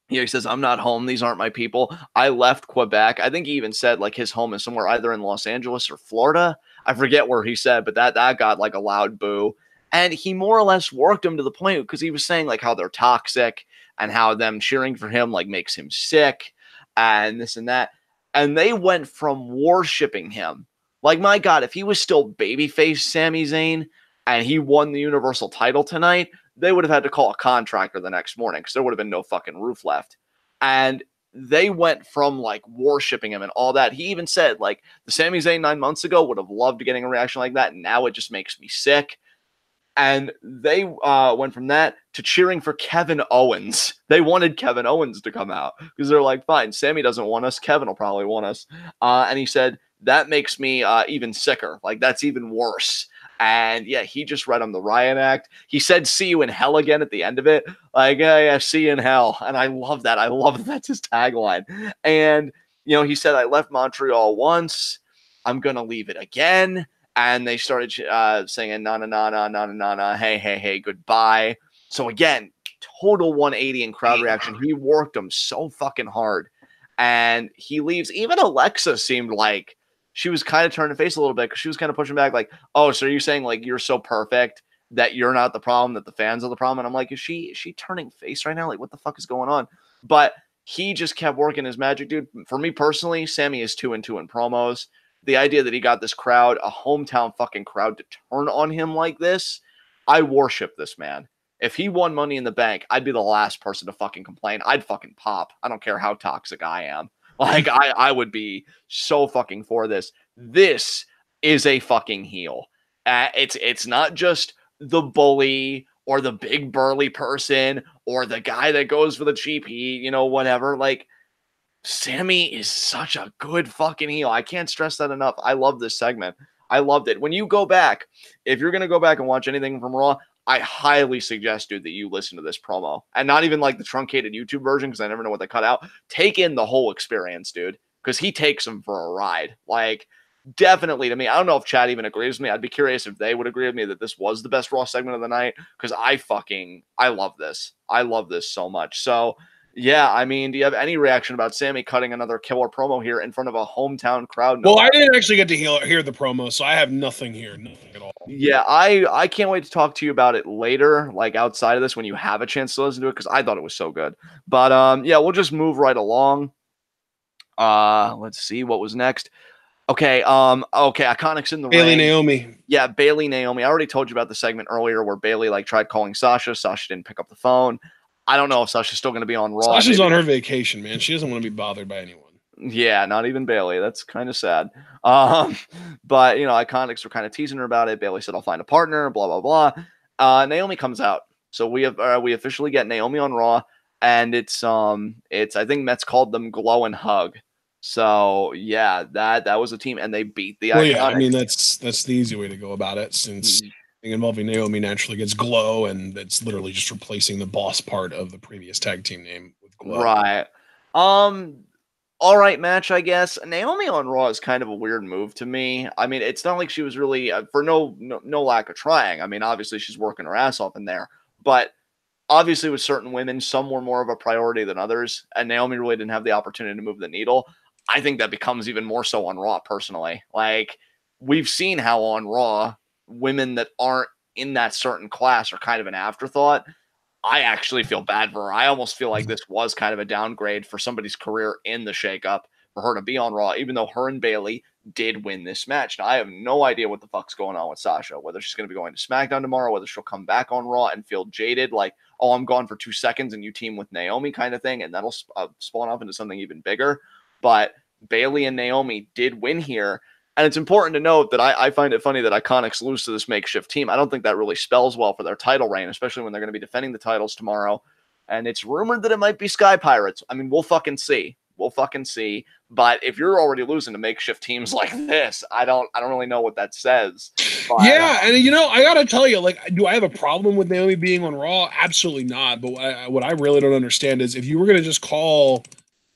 he says, I'm not home. These aren't my people. I left Quebec. I think he even said like his home is somewhere either in Los Angeles or Florida. I forget where he said, but that got like a loud boo. And he more or less worked him to the point because he was saying like how they're toxic and how them cheering for him like makes him sick and this and that. And they went from worshiping him. Like, my God, if he was still babyface Sami Zayn and he won the Universal title tonight, they would have had to call a contractor the next morning because there would have been no fucking roof left. And they went from like worshiping him and all that. He even said like the Sami Zayn 9 months ago would have loved getting a reaction like that. And now it just makes me sick. And they went from that to cheering for Kevin Owens. They wanted Kevin Owens to come out because they're like, fine, Sammy doesn't want us. Kevin will probably want us. And he said, that makes me even sicker. Like, that's even worse. And yeah, he just read him the riot act. He said, see you in hell again at the end of it. Like, yeah, see you in hell. And I love that. I love that that's his tagline. And, he said, I left Montreal once. I'm going to leave it again. And they started singing, na, na, na, na, na, na, na, hey, hey, hey, goodbye. So again, total 180 in crowd reaction. He worked them so fucking hard. And he leaves. Even Alexa seemed like she was kind of turning face a little bit because she was kind of pushing back like, oh, so are you saying like you're so perfect that you're not the problem, that the fans are the problem? And I'm like, is she turning face right now? Like, what the fuck is going on? But he just kept working his magic, dude. For me personally, Sammy is 2-2 in promos. The idea that he got this crowd, a hometown fucking crowd, to turn on him like this, I worship this man. If he won Money in the Bank, I'd be the last person to fucking complain. I'd fucking pop. I don't care how toxic I am. Like, I would be so fucking for this. This is a fucking heel. It's not just the bully or the big burly person or the guy that goes for the cheap heat, whatever. Like, Sammy is such a good fucking heel. I can't stress that enough. I love this segment. I loved it. When you go back, if you're going to go back and watch anything from Raw, I highly suggest, dude, that you listen to this promo. And not even like the truncated YouTube version, because I never know what they cut out. Take in the whole experience, dude, because he takes them for a ride. Like, definitely to me. I don't know if Chad even agrees with me. I'd be curious if they would agree with me that this was the best Raw segment of the night, because I love this. I love this so much. So, yeah, I mean, do you have any reaction about Sammy cutting another killer promo here in front of a hometown crowd? Well, I didn't actually get to hear the promo, so I have nothing here, nothing at all. Yeah, I can't wait to talk to you about it later, like outside of this, when you have a chance to listen to it, because I thought it was so good. But yeah, we'll just move right along. Let's see what was next. Okay, Iconics in the Bayley ring. Naomi. Yeah, Bayley Naomi. I already told you about the segment earlier where Bayley like tried calling Sasha. Sasha didn't pick up the phone. I don't know if Sasha's still going to be on Raw. Sasha's on her vacation, man. She doesn't want to be bothered by anyone. Yeah, not even Bayley. That's kind of sad. But Iconics were kind of teasing her about it. Bayley said, "I'll find a partner." Blah blah blah. Naomi comes out, so we officially get Naomi on Raw, and it's I think Mets called them Glow and Hug. So yeah, that was a team, and they beat the Iconics. Yeah, I mean that's the easy way to go about it, since involving Naomi naturally gets Glow, and it's literally just replacing the boss part of the previous tag team name with Glow. Right. All right match, I guess. Naomi on Raw is kind of a weird move to me. I mean, it's not like she was really, for no lack of trying. I mean, obviously she's working her ass off in there, but obviously with certain women, some were more of a priority than others, and Naomi really didn't have the opportunity to move the needle. I think that becomes even more so on Raw, personally. Like, we've seen how on Raw, women that aren't in that certain class are kind of an afterthought. I actually feel bad for her. I almost feel like this was kind of a downgrade for somebody's career in the shakeup for her to be on Raw, even though her and Bayley did win this match. Now, I have no idea what the fuck's going on with Sasha, whether she's going to be going to SmackDown tomorrow, whether she'll come back on Raw and feel jaded, like, oh, I'm gone for 2 seconds and you team with Naomi kind of thing, and that'll spawn off into something even bigger. But Bayley and Naomi did win here. And it's important to note that I find it funny that Iconics lose to this makeshift team. I don't think that really spells well for their title reign, especially when they're going to be defending the titles tomorrow. And it's rumored that it might be Sky Pirates. I mean, we'll fucking see. We'll fucking see. But if you're already losing to makeshift teams like this, I don't really know what that says. But, yeah, and I gotta tell you, like, do I have a problem with Naomi being on Raw? Absolutely not. But what I really don't understand is if you were gonna just call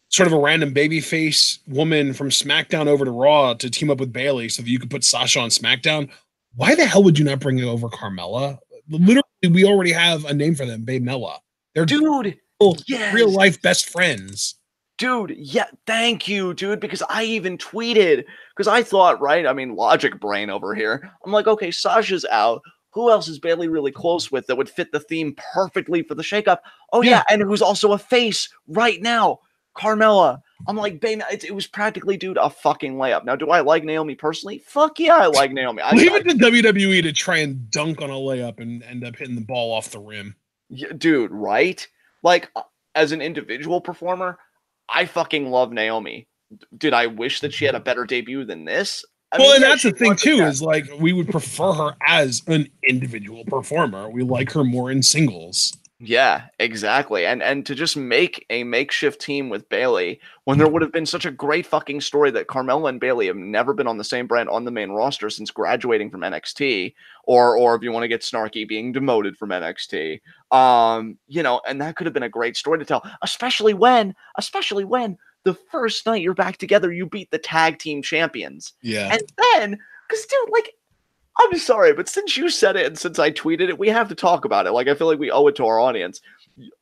sort of a random babyface woman from SmackDown over to Raw to team up with Bayley so that you could put Sasha on SmackDown, why the hell would you not bring over Carmella? Literally, we already have a name for them, Baymella. They're real life best friends. Dude, yeah, thank you, dude, because I even tweeted, because I thought, right, I mean, logic brain over here. I'm like, okay, Sasha's out. Who else is Bayley really close with that would fit the theme perfectly for the shakeup? Oh, yeah, and who's also a face right now? Carmella. I'm like, it was practically, dude, a fucking layup. Now, do I like Naomi personally? Fuck yeah, I like Naomi. Leave it to WWE to try and dunk on a layup and end up hitting the ball off the rim. Yeah, dude, right? Like, as an individual performer, I fucking love Naomi. Did I wish that she had a better debut than this? And that's the thing, too, is, like, we would prefer her as an individual performer. We like her more in singles. Yeah, exactly. And to just make a makeshift team with Bayley when there would have been such a great fucking story that Carmella and Bayley have never been on the same brand on the main roster since graduating from NXT, or if you want to get snarky, being demoted from NXT. And that could have been a great story to tell, especially when the first night you're back together, you beat the tag team champions. Yeah. And then, because dude, like, I'm sorry, but since you said it and since I tweeted it, we have to talk about it. Like, I feel like we owe it to our audience.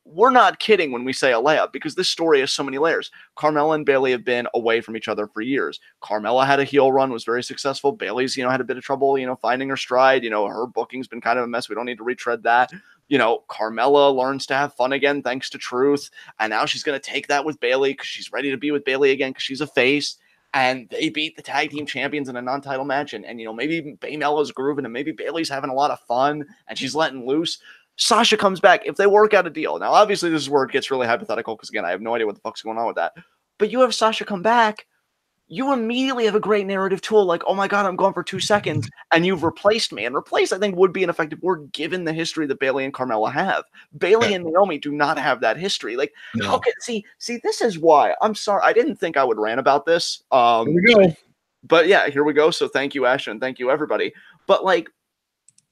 We're not kidding when we say a layup, because this story has so many layers. Carmella and Bayley have been away from each other for years. Carmella had a heel run, was very successful. Bayley's, had a bit of trouble, finding her stride. Her booking's been kind of a mess. We don't need to retread that. Carmella learns to have fun again thanks to Truth. And now she's going to take that with Bayley because she's ready to be with Bayley again because she's a face. And they beat the tag team champions in a non-title match. And maybe Baymella's grooving and maybe Bayley's having a lot of fun and she's letting loose. Sasha comes back. If they work out a deal. Now, obviously, this is where it gets really hypothetical because, again, I have no idea what the fuck's going on with that. But you have Sasha come back. You immediately have a great narrative tool like, oh, my God, I'm gone for 2 seconds. And you've replaced me. And replace, I think, would be an effective word given the history that Bayley and Carmella have. Bayley and Naomi do not have that history. Like, okay, see, this is why. I'm sorry. I didn't think I would rant about this. Here we go. But, yeah, here we go. So thank you, Ashton. Thank you, everybody. But, like,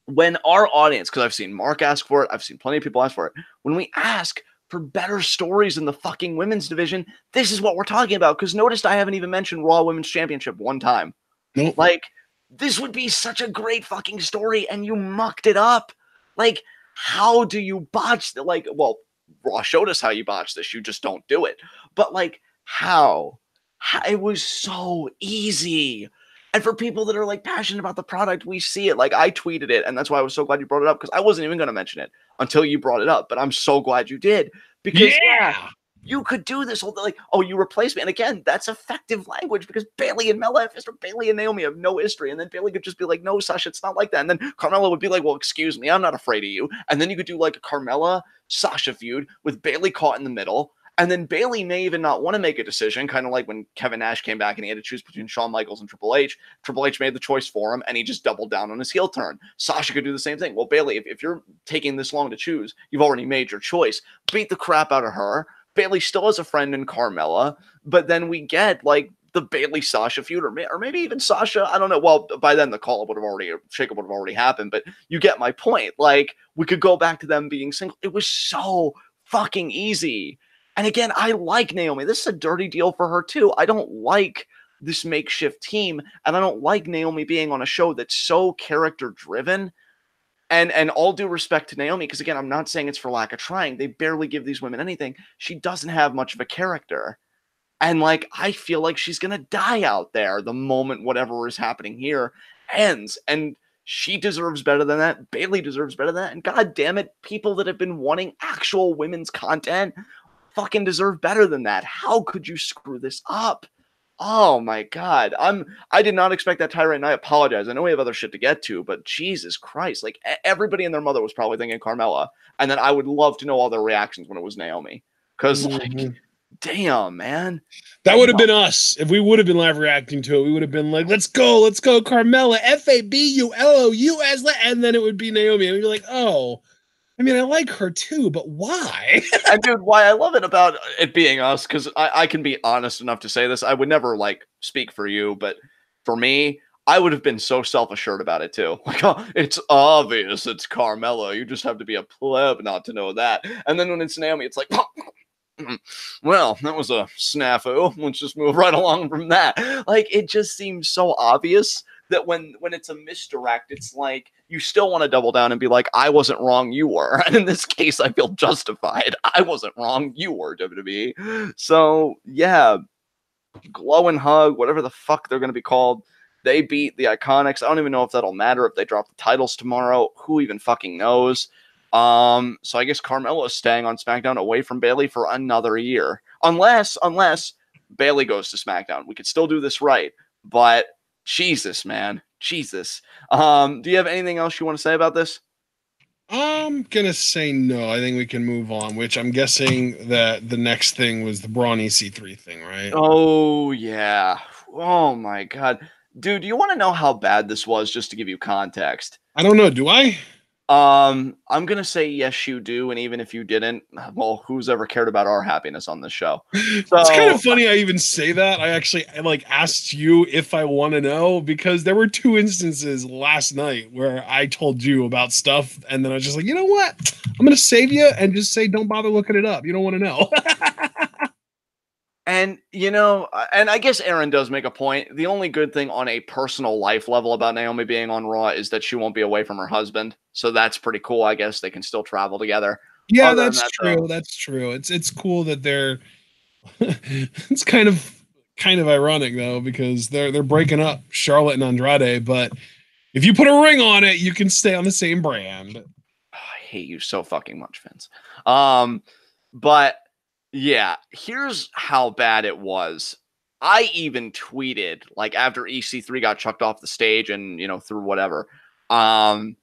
when our audience, because I've seen Mark ask for it, I've seen plenty of people ask for it, when we ask for better stories in the fucking women's division, this is what we're talking about. Because notice I haven't even mentioned Raw Women's Championship one time. Nope. Like, this would be such a great fucking story, and you mucked it up. Like, how do you botch well, Raw showed us how you botch this. You just don't do it. But, like, how? It was so easy. And for people that are, like, passionate about the product, we see it. Like, I tweeted it, and that's why I was so glad you brought it up, because I wasn't even going to mention it until you brought it up. But I'm so glad you did. Because, you could do this whole, like, oh, you replaced me. And again, that's effective language, because Bayley and Bayley and Naomi have no history. And then Bayley could just be like, no, Sasha, it's not like that. And then Carmella would be like, well, excuse me, I'm not afraid of you. And then you could do, like, a Carmella-Sasha feud with Bayley caught in the middle. And then Bayley may even not want to make a decision, kind of like when Kevin Nash came back and he had to choose between Shawn Michaels and Triple H. Triple H made the choice for him, and he just doubled down on his heel turn. Sasha could do the same thing. Well, Bayley, if you're taking this long to choose, you've already made your choice. Beat the crap out of her. Bayley still has a friend in Carmella, but then we get, like, the Bayley-Sasha feud, or maybe even Sasha, I don't know. Well, by then the shakeup would have already happened, but you get my point. Like, we could go back to them being single. It was so fucking easy. And again, I like Naomi. This is a dirty deal for her, too. I don't like this makeshift team, and I don't like Naomi being on a show that's so character-driven. And all due respect to Naomi, because again, I'm not saying it's for lack of trying. They barely give these women anything. She doesn't have much of a character. And like, I feel like she's going to die out there the moment whatever is happening here ends. And she deserves better than that. Bailey deserves better than that. And god damn it, people that have been wanting actual women's content fucking deserve better than that. How could you screw this up? Oh my god. I did not expect that tirade, and I apologize. I know we have other shit to get to, but Jesus Christ. Like, everybody and their mother was probably thinking Carmella. And then I would love to know all their reactions when it was Naomi. Because, like, damn, man. That would have been us. If we would have been live reacting to it, we would have been like, let's go, Carmella, FABULOUS, and then it would be Naomi. And we'd be like, oh, I mean, I like her too, but why? And dude, why I love it about it being us, because I can be honest enough to say this. I would never like speak for you, but for me, I would have been so self-assured about it too. Like, oh, it's obvious it's Carmella. You just have to be a pleb not to know that. And then when it's Naomi, it's like, well, that was a snafu. Let's just move right along from that. Like, it just seems so obvious that when it's a misdirect, it's like you still want to double down and be like, I wasn't wrong, you were. And in this case, I feel justified. I wasn't wrong, you were, WWE. So, yeah, Glow and Hug, whatever the fuck they're going to be called, they beat the Iconics. I don't even know if that'll matter if they drop the titles tomorrow. Who even fucking knows? So I guess Carmella is staying on SmackDown away from Bailey for another year. Unless Bailey goes to SmackDown. We could still do this right, but Jesus, man. Jesus. Do you have anything else you want to say about this? I'm going to say no. I think we can move on, which I'm guessing that the next thing was the Braun EC3 thing, right? Oh, yeah. Oh, my God. Dude, do you want to know how bad this was, just to give you context? I don't know. Do I? I'm going to say yes, you do. And even if you didn't, well, who's ever cared about our happiness on this show? So, it's kind of funny I even say that. I asked you if I want to know, because there were 2 instances last night where I told you about stuff. And then I was just like, you know what? I'm going to save you and just say, don't bother looking it up. You don't want to know. And, you know, and I guess Aaron does make a point. The only good thing on a personal life level about Naomi being on Raw is that she won't be away from her husband. So that's pretty cool. I guess they can still travel together. Yeah, that's true. That's true. It's cool that they're it's kind of ironic though, because they're breaking up Charlotte and Andrade, but if you put a ring on it, you can stay on the same brand. Oh, I hate you so fucking much, Vince. But yeah, here's how bad it was. I even tweeted, like, after EC3 got chucked off the stage and, you know, through whatever. And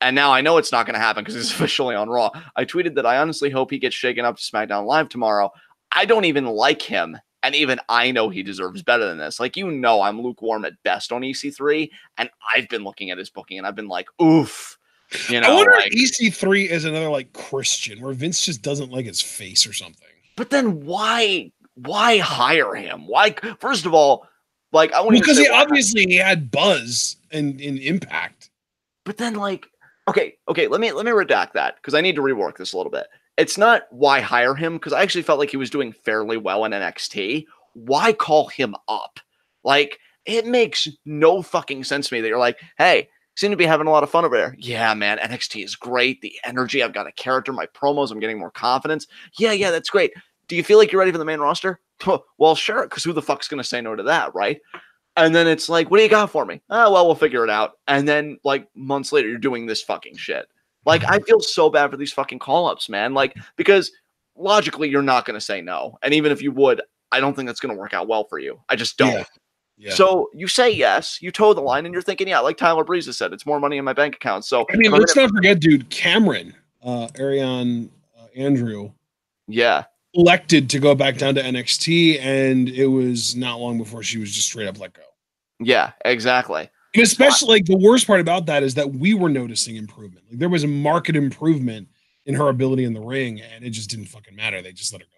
now I know it's not going to happen because he's officially on Raw. I tweeted that I honestly hope he gets shaken up to SmackDown Live tomorrow. I don't even like him. And even I know he deserves better than this. Like, you know, I'm lukewarm at best on EC3. And I've been looking at his booking and I've been like, oof. You know, I wonder if EC3 is another, like, Christian, where Vince just doesn't like his face or something. But then why hire him? Why? First of all, like, I want because he obviously had buzz and impact. But then, like, okay, let me redact that, because I need to rework this a little bit. It's not why hire him, because I actually felt like he was doing fairly well in NXT. Why call him up? Like, it makes no fucking sense to me that you're like, hey, seem to be having a lot of fun over there. Yeah, man, NXT is great. The energy, I've got a character, my promos, I'm getting more confidence. Yeah, that's great. Do you feel like you're ready for the main roster? Well, sure, because who the fuck's going to say no to that, right? And then it's like, what do you got for me? Oh, well, we'll figure it out. And then, like, months later, you're doing this fucking shit. Like, I feel so bad for these fucking call-ups, man. Like, because logically, you're not going to say no. And even if you would, I don't think that's going to work out well for you. I just don't. Yeah. So you say yes, you toe the line, and you're thinking, yeah, like Tyler Breeze has said, it's more money in my bank account. So I mean, let's not forget, dude, Cameron, Ariane, Andrew. Yeah. Elected to go back down to NXT, and it was not long before she was just straight up let go. Yeah, exactly. And especially, like, the worst part about that is that we were noticing improvement. Like, there was a marked improvement in her ability in the ring, and it just didn't fucking matter. They just let her go.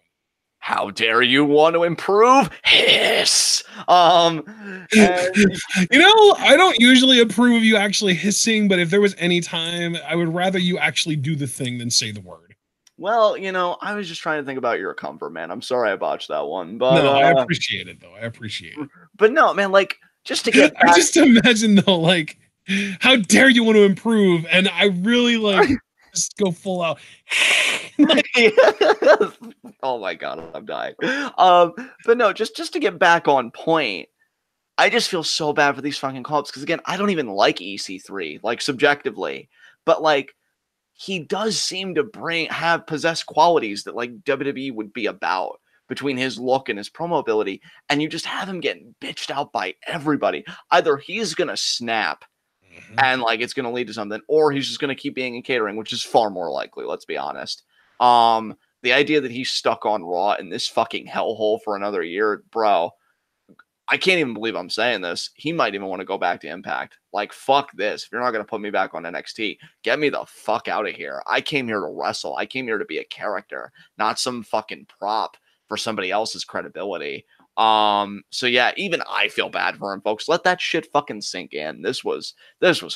How dare you want to improve? Hiss. You know, I don't usually approve of you actually hissing, but if there was any time, I would rather you actually do the thing than say the word. Well, you know, I was just trying to think about your comfort, man. I'm sorry I botched that one, but no, I appreciate it though. I appreciate it. But no, man, like, just to get back, I just imagine though, like, How dare you want to improve? And I really like just go full out. Oh my god, I'm dying. But no, just to get back on point, I just feel so bad for these fucking call-ups because again, I don't even like EC3, like subjectively, but like he does seem to possess qualities that like WWE would be about between his look and his promo ability, and you just have him getting bitched out by everybody. Either he's gonna snap and like it's gonna lead to something, or he's just gonna keep being in catering, which is far more likely, let's be honest. The idea that he's stuck on Raw in this fucking hellhole for another year, bro. I can't even believe I'm saying this. He might even want to go back to Impact. Like, fuck this. If you're not going to put me back on NXT, get me the fuck out of here. I came here to wrestle. I came here to be a character, not some fucking prop for somebody else's credibility. So yeah, even I feel bad for him, folks. Let that shit fucking sink in. This was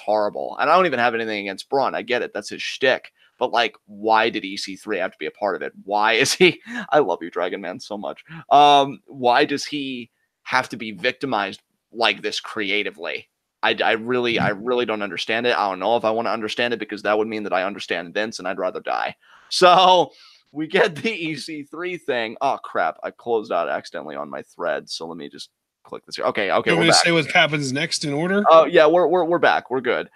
horrible. And I don't even have anything against Braun. I get it. That's his shtick. But like, why did EC3 have to be a part of it? Why is he? I love you, Dragon Man, so much. Why does he have to be victimized like this creatively? I really don't understand it. I don't know if I want to understand it because that would mean that I understand Vince and I'd rather die. So we get the EC3 thing. Oh crap! I closed out accidentally on my thread. So let me just click this here. Okay, You want we're me to back. say what happens next in order? Oh yeah, we're back. We're good.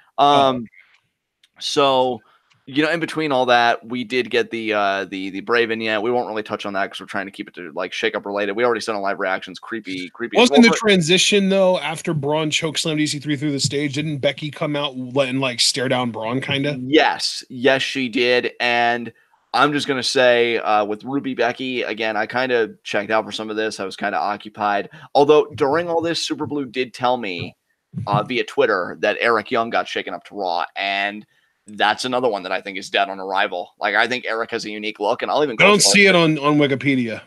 So you know, in between all that, we did get the Bray vignette. We won't really touch on that because we're trying to keep it to like Shakeup related. We already said on live reactions, creepy. Wasn't the transition though after Braun chokeslammed EC3 through the stage? Didn't Becky come out and like stare down Braun kind of? Yes, she did. And I'm just gonna say with Ruby Becky again, I kind of checked out for some of this. I was kind of occupied. Although during all this, Super Blue did tell me via Twitter that Eric Young got shaken up to Raw, and that's another one that I think is dead on arrival. Like, I think Eric has a unique look, and I'll even go. I don't see it on Wikipedia.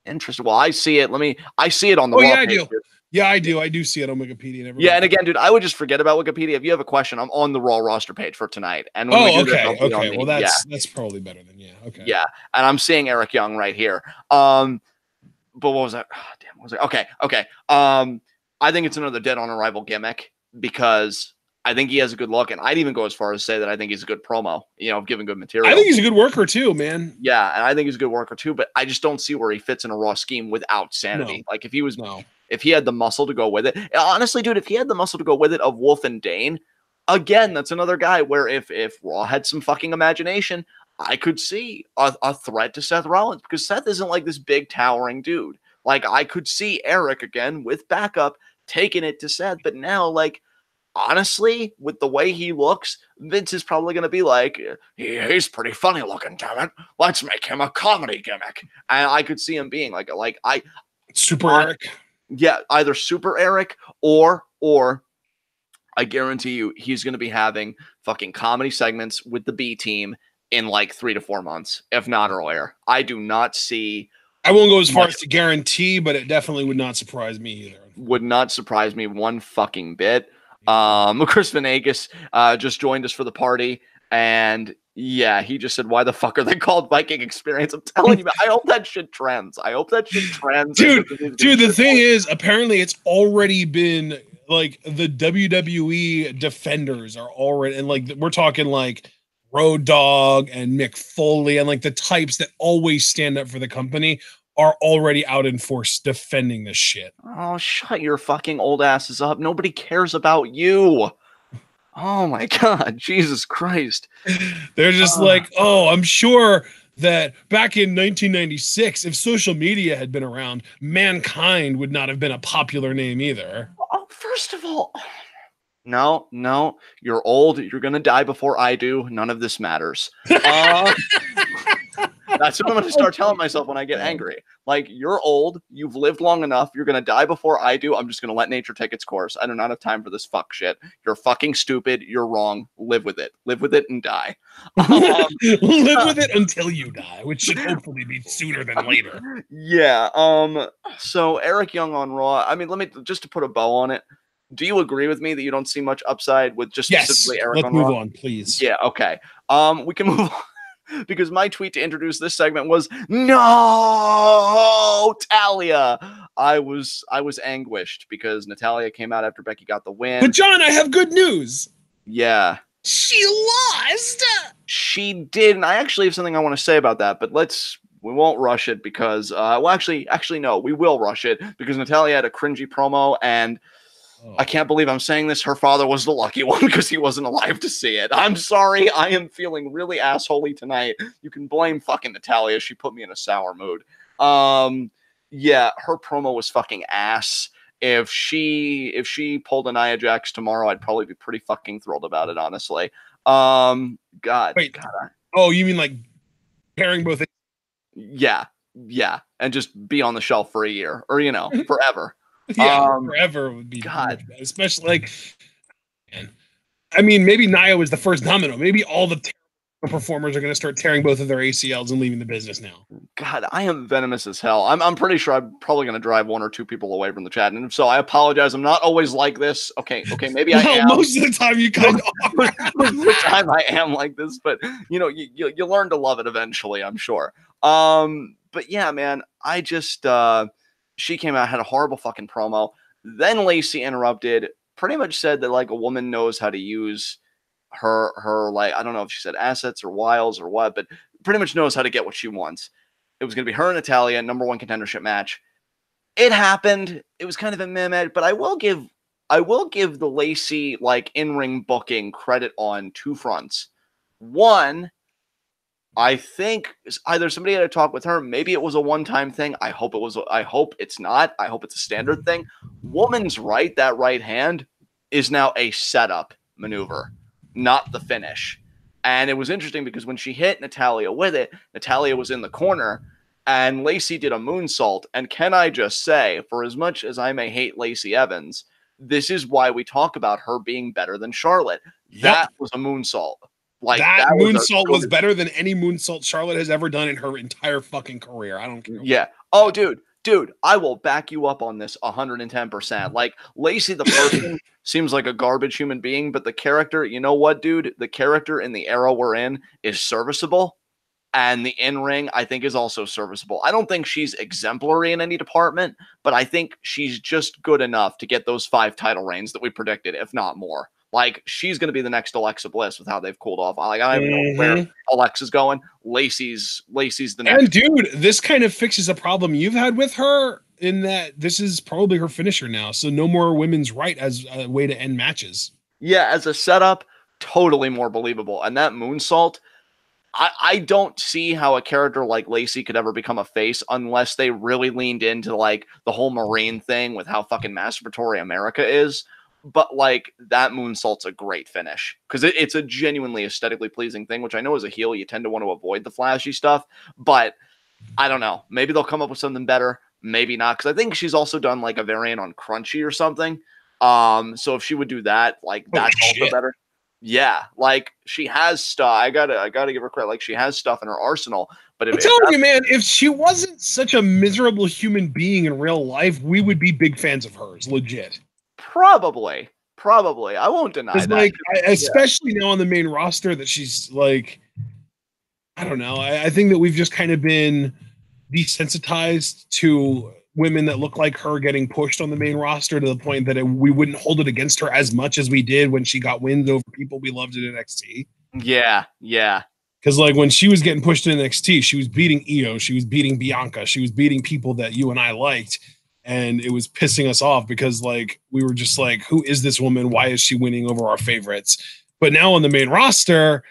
Interesting. Well, I see it. I see it on the Raw page. I do. Yeah, I do. I do see it on Wikipedia. Yeah, and again, dude, I would just forget about Wikipedia. If you have a question, I'm on the Raw roster page for tonight. And when okay. Well, that's probably better than okay. Yeah, and I'm seeing Eric Young right here. But what was that? Oh, damn, what was it? Okay. I think it's another dead on arrival gimmick because I think he has a good look, and I'd even go as far as to say that I think he's a good promo, giving good material. I think he's a good worker too, man. Yeah, and I think he's a good worker too, but I just don't see where he fits in a Raw scheme without sanity. No. Like, if he had the muscle to go with it. Honestly, dude, if he had the muscle to go with it of Wolf and Dane, again, that's another guy where if Raw had some fucking imagination, I could see a threat to Seth Rollins because Seth isn't like this big towering dude. Like, I could see Eric again with backup taking it to Seth, but now, like, honestly, with the way he looks, Vince is probably going to be like, he's pretty funny looking, damn it. Let's make him a comedy gimmick. And I could see him being like Super Eric. Yeah, either Super Eric or I guarantee you he's going to be having fucking comedy segments with the B team in like 3 to 4 months, if not earlier. I do not see. I won't go as far as to guarantee, but it definitely would not surprise me either. Would not surprise me one fucking bit. Chris Venegas just joined us for the party, and yeah, he just said, "Why the fuck are they called Viking Experience?" I'm telling you, I hope that shit trends. Dude. The thing is, apparently, it's already been like the WWE defenders are already, and like we're talking like Road Dogg and Mick Foley and like the types that always stand up for the company are already out in force defending this shit. Oh, shut your fucking old asses up. Nobody cares about you. Oh my God, Jesus Christ. They're just like, oh, I'm sure that back in 1996, if social media had been around, Mankind would not have been a popular name either. Oh, first of all, no, you're old. You're going to die before I do. None of this matters. That's what I'm going to start telling myself when I get angry. Like, you're old. You've lived long enough. You're going to die before I do. I'm just going to let nature take its course. I do not have time for this fuck shit. You're fucking stupid. You're wrong. Live with it. Live with it and die. Live with it until you die, which should hopefully be sooner than later. Yeah. So Eric Young on Raw. I mean, just to put a bow on it. Do you agree with me that you don't see much upside with just specifically Eric on Raw? Let's move on, please. Yeah. Okay. We can move on. Because my tweet to introduce this segment was, no, Talia. I was anguished because Natalya came out after Becky got the win. But John, I have good news. Yeah. She lost. She did, and I actually have something I want to say about that, but we won't rush it because actually no, we will rush it because Natalya had a cringy promo, and I can't believe I'm saying this. Her father was the lucky one because he wasn't alive to see it. I'm sorry. I am feeling really assholey tonight. You can blame fucking Natalya. She put me in a sour mood. Yeah, her promo was fucking ass. If she pulled a Nia Jax tomorrow, I'd probably be pretty fucking thrilled about it, honestly. God. Wait. God. Oh, you mean like pairing both? Yeah. And just be on the shelf for a year or, forever. Yeah, forever would be God. Especially like, man. I mean, maybe Nia was the first domino. Maybe all the performers are going to start tearing both of their ACLs and leaving the business now. God, I am venomous as hell. I'm pretty sure I'm probably going to drive one or two people away from the chat. And so I apologize. I'm not always like this. Okay, maybe I am. Most of the time you kind of are. Most of the time I am like this, but you learn to love it eventually, I'm sure. But yeah, man, I just she came out, had a horrible fucking promo. Then Lacey interrupted, pretty much said that like a woman knows how to use her like, I don't know if she said assets or wiles or what, but pretty much knows how to get what she wants. It was going to be her and Natalya, number one contendership match. It happened. It was kind of a meh, but I will give the Lacey like in-ring booking credit on two fronts. One, I think either somebody had a talk with her. Maybe it was a one-time thing. I hope it's not. I hope it's a standard thing. Woman's right, that right hand is now a setup maneuver, not the finish. And it was interesting because when she hit Natalya with it, Natalya was in the corner and Lacey did a moonsault. And can I just say, for as much as I may hate Lacey Evans, this is why we talk about her being better than Charlotte. Yep. That was a moonsault. Like that moonsault was better than any moonsault Charlotte has ever done in her entire fucking career. I don't care. Yeah. Oh, dude, I will back you up on this 110%. Like Lacey, the person seems like a garbage human being, but the character, you know what, dude? The character in the era we're in is serviceable. And the in-ring, I think, is also serviceable. I don't think she's exemplary in any department, but I think she's just good enough to get those 5 title reigns that we predicted, if not more. Like, she's going to be the next Alexa Bliss with how they've cooled off. Like, I don't even know where Alexa's going. Lacey's the next. And, dude, this kind of fixes a problem you've had with her in that this is probably her finisher now. So no more women's right as a way to end matches. Yeah, as a setup, totally more believable. And that moonsault, I don't see how a character like Lacey could ever become a face unless they really leaned into, like, the whole Marine thing with how fucking masturbatory America is. But, like, that moonsault's a great finish because it's a genuinely aesthetically pleasing thing, which I know as a heel, you tend to want to avoid the flashy stuff. But I don't know. Maybe they'll come up with something better. Maybe not. Because I think she's also done, like, a variant on Crunchy or something. So if she would do that, like, that's also better. Yeah. Like, she has stuff. I gotta give her credit. Like, she has stuff in her arsenal. But I'm telling you, man, if she wasn't such a miserable human being in real life, we would be big fans of hers. Legit. Probably. I won't deny that. Like, especially now on the main roster, that she's like, I don't know. I think that we've just kind of been desensitized to women that look like her getting pushed on the main roster to the point that we wouldn't hold it against her as much as we did when she got wins over people we loved in NXT. Yeah. Because, like, when she was getting pushed in NXT, she was beating Io, she was beating Bianca, she was beating people that you and I liked. And it was pissing us off because, like, we were just like, who is this woman? Why is she winning over our favorites? But now on the main roster,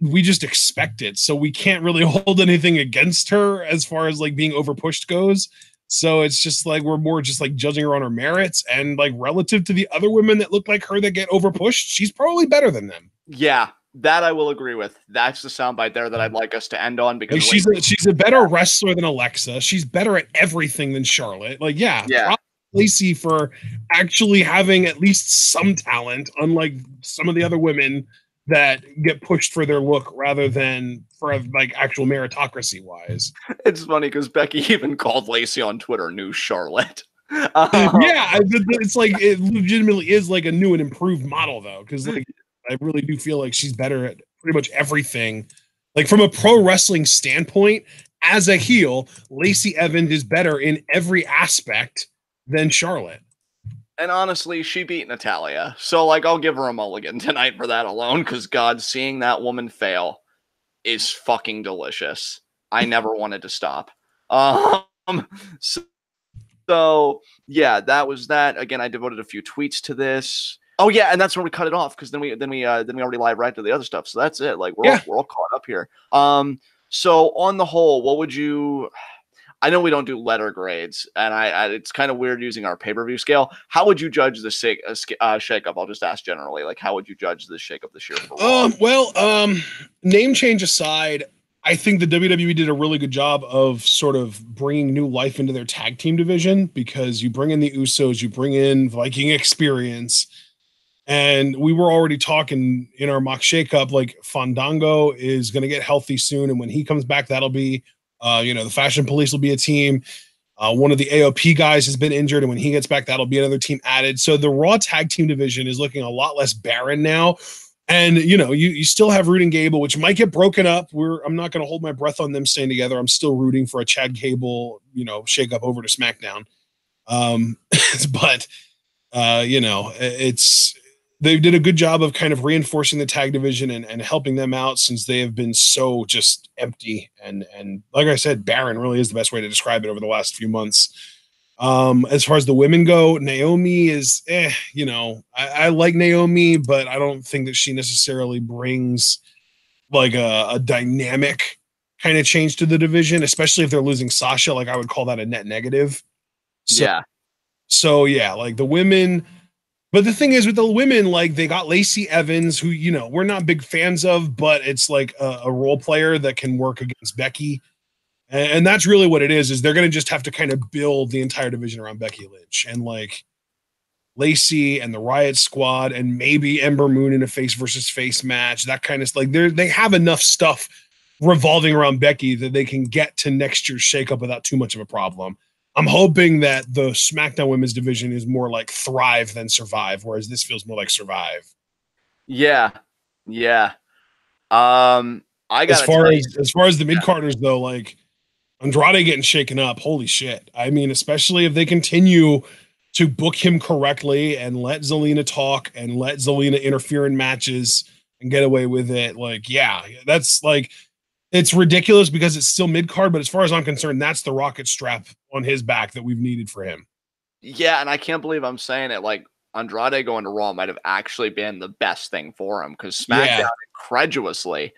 we just expect it. So we can't really hold anything against her as far as, like, being overpushed goes. So it's just like, we're more just like judging her on her merits. And, like, relative to the other women that look like her that get overpushed, she's probably better than them. Yeah. That I will agree with. That's the soundbite there that I'd like us to end on because like she's a better wrestler than Alexa. She's better at everything than Charlotte. Like, yeah. Lacey for actually having at least some talent, unlike some of the other women that get pushed for their look rather than for, like, actual meritocracy wise. It's funny because Becky even called Lacey on Twitter "New Charlotte." It's like, it legitimately is like a new and improved model though, because, like, I really do feel like she's better at pretty much everything. Like, from a pro wrestling standpoint, as a heel, Lacey Evans is better in every aspect than Charlotte. And honestly, she beat Natalya. So, like, I'll give her a mulligan tonight for that alone, because, God, seeing that woman fail is fucking delicious. I never wanted to stop. So, yeah, that was that. Again, I devoted a few tweets to this. Oh yeah, and that's when we cut it off, because then we already live right to the other stuff. So that's it. Like we're all caught up here. So on the whole, what would you? I know we don't do letter grades, and I it's kind of weird using our pay-per-view scale. How would you judge the shakeup? I'll just ask generally, like, how would you judge the shakeup this year for Raw? Well, name change aside, I think the WWE did a really good job of sort of bringing new life into their tag team division, because you bring in the Usos, you bring in Viking Experience, and we were already talking in our mock shakeup, like Fandango is going to get healthy soon, and when he comes back, that'll be, the Fashion Police will be a team. One of the AOP guys has been injured, and when he gets back, that'll be another team added. So the Raw tag team division is looking a lot less barren now. And you still have Roode and Gable, which might get broken up. I'm not going to hold my breath on them staying together. I'm still rooting for a Chad Gable, shakeup over to SmackDown. But they did a good job of kind of reinforcing the tag division and helping them out, since they have been so just empty and like I said, barren really is the best way to describe it over the last few months. As far as the women go, Naomi is I like Naomi, but I don't think that she necessarily brings like a dynamic kind of change to the division, especially if they're losing Sasha. Like, I would call that a net negative. So yeah, like the women. But the thing is with the women, like, they got Lacey Evans, who, we're not big fans of, but it's like a role player that can work against Becky. And that's really what it is they're going to just have to kind of build the entire division around Becky Lynch and like Lacey and the Riot Squad, and maybe Ember Moon in a face versus face match, that kind of like they have enough stuff revolving around Becky that they can get to next year's shakeup without too much of a problem. I'm hoping that the SmackDown Women's division is more like Thrive than Survive, whereas this feels more like Survive. Yeah. I got as far as the mid carders though, like Andrade getting shaken up, holy shit. I mean, especially if they continue to book him correctly and let Zelina talk and let Zelina interfere in matches and get away with it. Like, yeah, that's like, it's ridiculous because it's still mid card, but as far as I'm concerned, that's the rocket strap on his back that we've needed for him. Yeah, and I can't believe I'm saying it. Like, Andrade going to Raw might have actually been the best thing for him, because SmackDown incredulously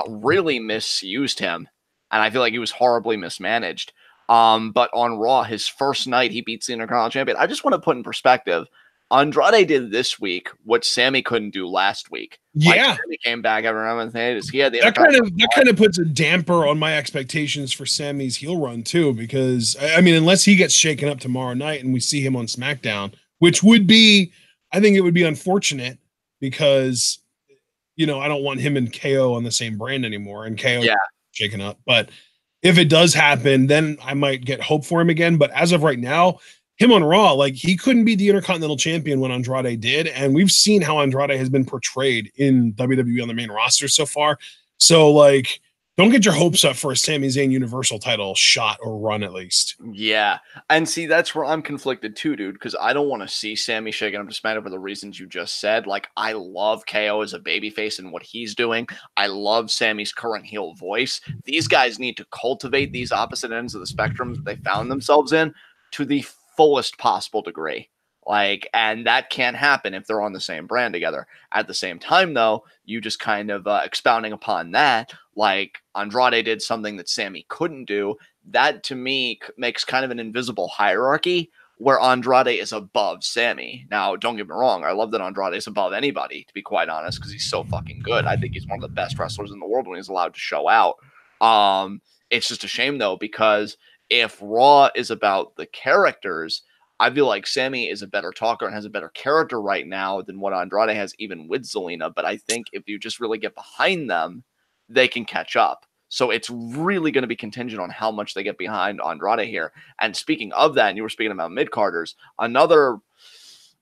really misused him, and I feel like he was horribly mismanaged. But on Raw, his first night, he beats the Intercontinental Champion. I just want to put in perspective, Andrade did this week what Sammy couldn't do last week. Yeah, like, Sammy came back every now and then. He had the that kind of puts a damper on my expectations for Sammy's heel run too, because I mean, unless he gets shaken up tomorrow night and we see him on SmackDown, which would be, I think it would be unfortunate, because I don't want him and KO on the same brand anymore, and KO shaken up. But if it does happen, then I might get hope for him again. But as of right now, him on Raw, like, he couldn't be the Intercontinental Champion when Andrade did. And we've seen how Andrade has been portrayed in WWE on the main roster so far. So, like, don't get your hopes up for a Sami Zayn Universal title shot or run, at least. Yeah. And see, that's where I'm conflicted too, dude, because I don't want to see Sammy shaking up to SmackDown for the reasons you just said. Like, I love KO as a babyface and what he's doing. I love Sammy's current heel voice. These guys need to cultivate these opposite ends of the spectrum that they found themselves in to the fullest possible degree. Like, and that can't happen if they're on the same brand together. At the same time, though, you just kind of expounding upon that, like, Andrade did something that Sammy couldn't do. That, to me, makes kind of an invisible hierarchy where Andrade is above Sammy. Now, don't get me wrong. I love that Andrade is above anybody, to be quite honest, because he's so fucking good. I think he's one of the best wrestlers in the world when he's allowed to show out. It's just a shame, though, because if Raw is about the characters, I feel like Sammy is a better talker and has a better character right now than what Andrade has, even with Zelina. But I think if you just really get behind them, they can catch up. So it's really going to be contingent on how much they get behind Andrade here. And speaking of that, and you were speaking about mid-carders, another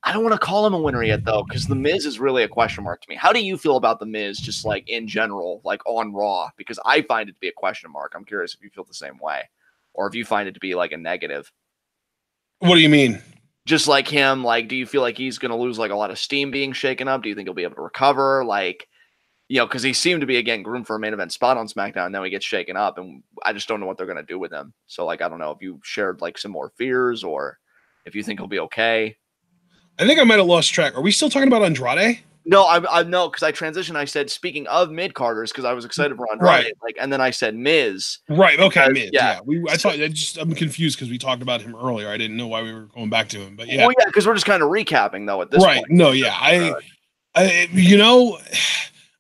I don't want to call him a winner yet, though, because The Miz is really a question mark to me. How do you feel about The Miz, just like in general, like on Raw? Because I find it to be a question mark. I'm curious if you feel the same way, or if you find it to be like a negative. What do you mean? Just like him, like, do you feel like he's going to lose like a lot of steam being shaken up? Do you think he'll be able to recover? Like, because he seemed to be again groomed for a main event spot on SmackDown, and then he gets shaken up, and I just don't know what they're going to do with him. So, like, I don't know if you shared like some more fears, or if you think he'll be okay. I think I might have lost track. Are we still talking about Andrade? No, I no, because I transitioned. I said, speaking of mid carders, because I was excited for Andrade, Right. like, and then I said Miz. Right. Okay. Because, Miz. Yeah. I'm confused because we taled about him earlier. I didn't know why we were going back to him, but yeah. Well, yeah, because we're just kind of recapping though at this point. No, yeah. I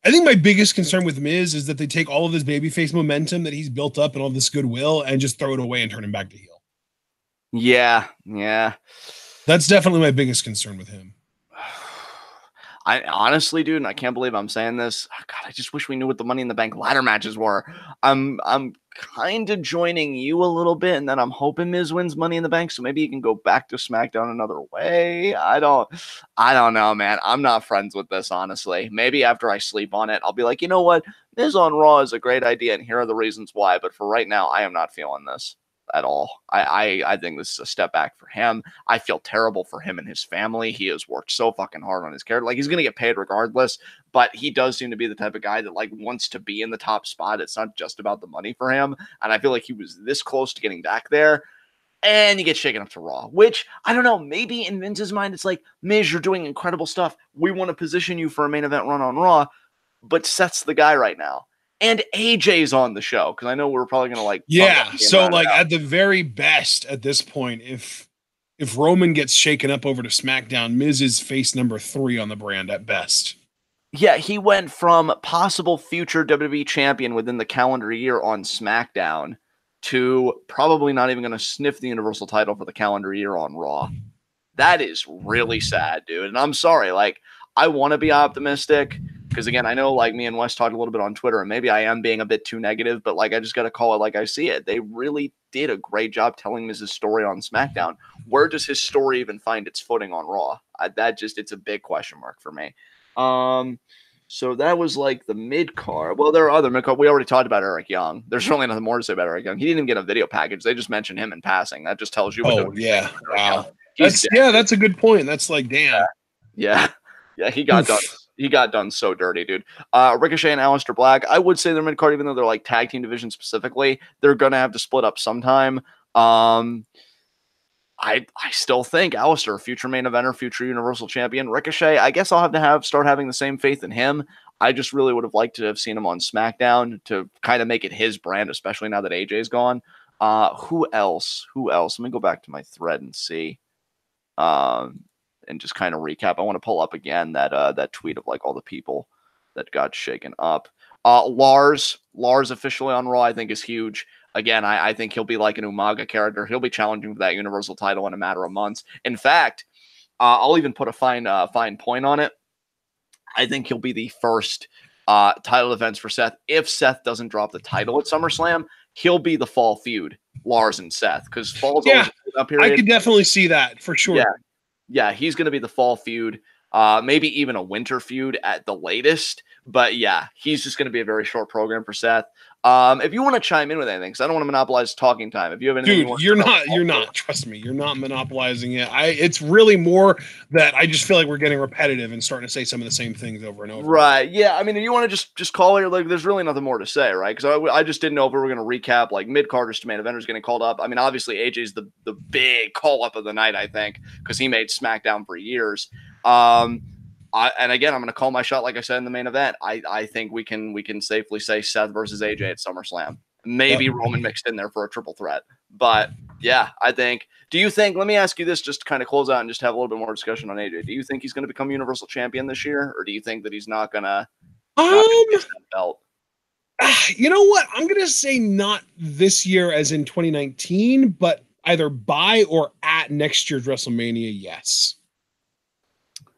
think my biggest concern with Miz is that they take all of this babyface momentum that he's built up and all this goodwill and just throw it away and turn him back to heel. Yeah. That's definitely my biggest concern with him. I honestly, dude, and I can't believe I'm saying this. Oh, God, I just wish we knew what the Money in the Bank ladder matches were. I'm kind of joining you a little bit, and then I'm hoping Miz wins Money in the Bank, so maybe he can go back to SmackDown another way. I don't know, man. I'm not friends with this, honestly. Maybe after I sleep on it, I'll be like, you know what? Miz on Raw is a great idea, and here are the reasons why. But for right now, I am not feeling this at all. I think this is a step back for him. I feel terrible for him and his family. He has worked so fucking hard on his character. Like, he's going to get paid regardless, but he does seem to be the type of guy that like wants to be in the top spot. It's not just about the money for him. And I feel like he was this close to getting back there. And you get shaken up to Raw, which, I don't know, maybe in Vince's mind, it's like, Miz, you're doing incredible stuff. We want to position you for a main event run on Raw, but Seth's the guy right now. And AJ's on the show, because I know we're probably going to like... Yeah, so like at the very best at this point, if Roman gets shaken up over to SmackDown, Miz is face number 3 on the brand at best. Yeah, he went from possible future WWE champion within the calendar year on SmackDown to probably not even going to sniff the Universal title for the calendar year on Raw. That is really sad, dude. And I'm sorry, like, I want to be optimistic, because again, I know like me and Wes talked a little bit on Twitter, and maybe I am being a bit too negative, but like I just got to call it like I see it. They really did a great job telling Miz's story on SmackDown. Where does his story even find its footing on Raw? It's a big question mark for me. So that was like the mid card. Well, there are other mid card. We already talked about Eric Young. There's really nothing more to say about Eric Young. He didn't even get a video package. They just mentioned him in passing. That just tells you. Oh yeah, wow. That's a good point. That's like, damn. Yeah. He got done. He got done so dirty, dude. Ricochet and Aleister Black, I would say they're mid-card, even though they're like tag team division specifically. They're going to have to split up sometime. I still think Aleister, future main eventer, future Universal Champion. Ricochet, I guess I'll have to start having the same faith in him. I just really would have liked to have seen him on SmackDown to kind of make it his brand, especially now that AJ's gone. Who else? Let me go back to my thread and see. And just kind of recap. I want to pull up again that tweet of like all the people that got shaken up. Lars officially on Raw, I think is huge. Again, I think he'll be like an Umaga character. He'll be challenging for that Universal title in a matter of months. In fact, I'll even put a fine point on it. I think he'll be the first title defense for Seth. If Seth doesn't drop the title at SummerSlam, he'll be the fall feud, Lars and Seth, because Fall's always a period. I could definitely see that for sure. Yeah, he's going to be the fall feud, maybe even a winter feud at the latest. But yeah, he's just going to be a very short program for Seth. If you want to chime in with anything, because I don't want to monopolize talking time. If you have anything, dude, you're not. Trust me, you're not monopolizing it. It's really more that I just feel like we're getting repetitive and starting to say some of the same things over and over. Right? Yeah. I mean, if you want to just call it, like, there's really nothing more to say, right? Because I just didn't know if we were going to recap like mid carders to main eventers getting called up. I mean, obviously AJ's the big call up of the night, I think, because he made SmackDown for years. And again, I'm going to call my shot, like I said in the main event. I think we can safely say Seth versus AJ at SummerSlam. Maybe Roman mixed in there for a triple threat. But yeah, I think. Do you think? Let me ask you this, just to kind of close out and just have a little bit more discussion on AJ. Do you think he's going to become Universal Champion this year, or do you think that he's not going to get that belt? You know what? I'm going to say not this year, as in 2019, but either by or at next year's WrestleMania. Yes.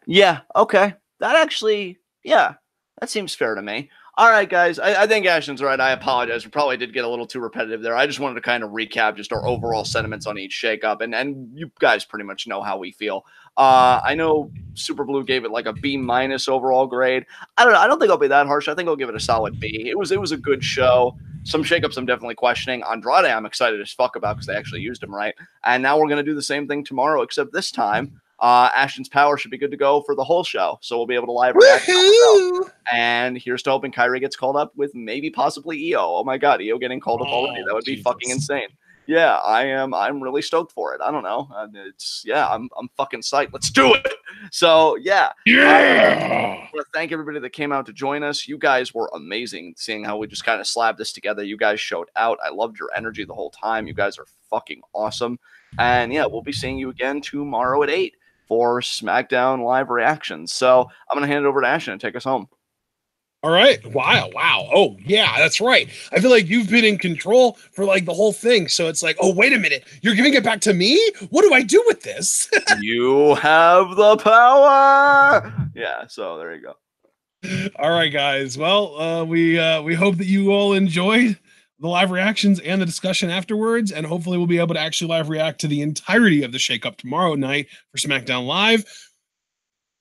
Yeah, okay. That actually, yeah, that seems fair to me. All right, guys. I think Ashton's right. I apologize. We probably did get a little too repetitive there. I just wanted to kind of recap just our overall sentiments on each shakeup, and you guys pretty much know how we feel. I know Super Blue gave it like a B- overall grade. I don't know. I don't think I'll be that harsh. I think I'll give it a solid B. It was a good show. Some shakeups I'm definitely questioning. Andrade, I'm excited as fuck about because they actually used him right. And now we're gonna do the same thing tomorrow, except this time Ashton's power should be good to go for the whole show, so we'll be able to live react. And here's to hoping Kyrie gets called up with maybe possibly EO. Oh my god, EO getting called up already. That would be fucking insane. Yeah, I am. I'm really stoked for it. I don't know. I'm fucking psyched. Let's do it. So yeah. I want to thank everybody that came out to join us. You guys were amazing. Seeing how we just kind of slabbed this together. You guys showed out. I loved your energy the whole time. You guys are fucking awesome. And yeah, we'll be seeing you again tomorrow at 8 for SmackDown live reactions. So I'm gonna hand it over to Ashton and take us home. All right. Wow. Oh, yeah, that's right. I feel like you've been in control for like the whole thing. So it's like, oh, wait a minute. You're giving it back to me? What do I do with this? You have the power. Yeah. So there you go. All right, guys. Well, we hope that you all enjoyed the live reactions and the discussion afterwards. And hopefully we'll be able to actually live react to the entirety of the shakeup tomorrow night for SmackDown Live.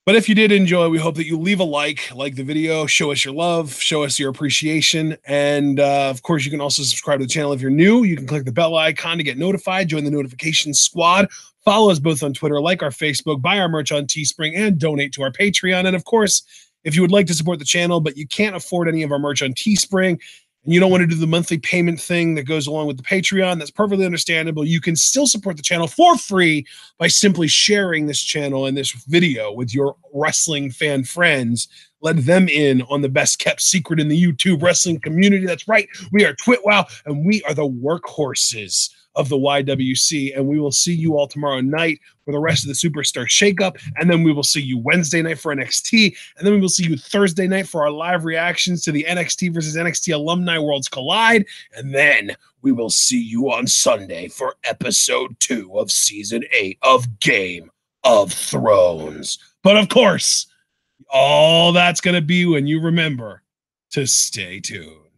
But if you did enjoy, we hope that you leave a like the video, show us your love, show us your appreciation. And of course, you can also subscribe to the channel if you're new. You can click the bell icon to get notified, join the notification squad, follow us both on Twitter, like our Facebook, buy our merch on Teespring, and donate to our Patreon. And of course, if you would like to support the channel, but you can't afford any of our merch on Teespring, and you don't want to do the monthly payment thing that goes along with the Patreon, that's perfectly understandable. You can still support the channel for free by simply sharing this channel and this video with your wrestling fan friends. Let them in on the best kept secret in the YouTube wrestling community. That's right. We are TwitWow, and we are the workhorses of the YWC, and we will see you all tomorrow night for the rest of the Superstar Shakeup, and then we will see you Wednesday night for NXT, and then we will see you Thursday night for our live reactions to the NXT versus NXT Alumni Worlds Collide, and then we will see you on Sunday for episode 2 of season 8 of Game of Thrones. But of course, all that's going to be when you remember to stay tuned.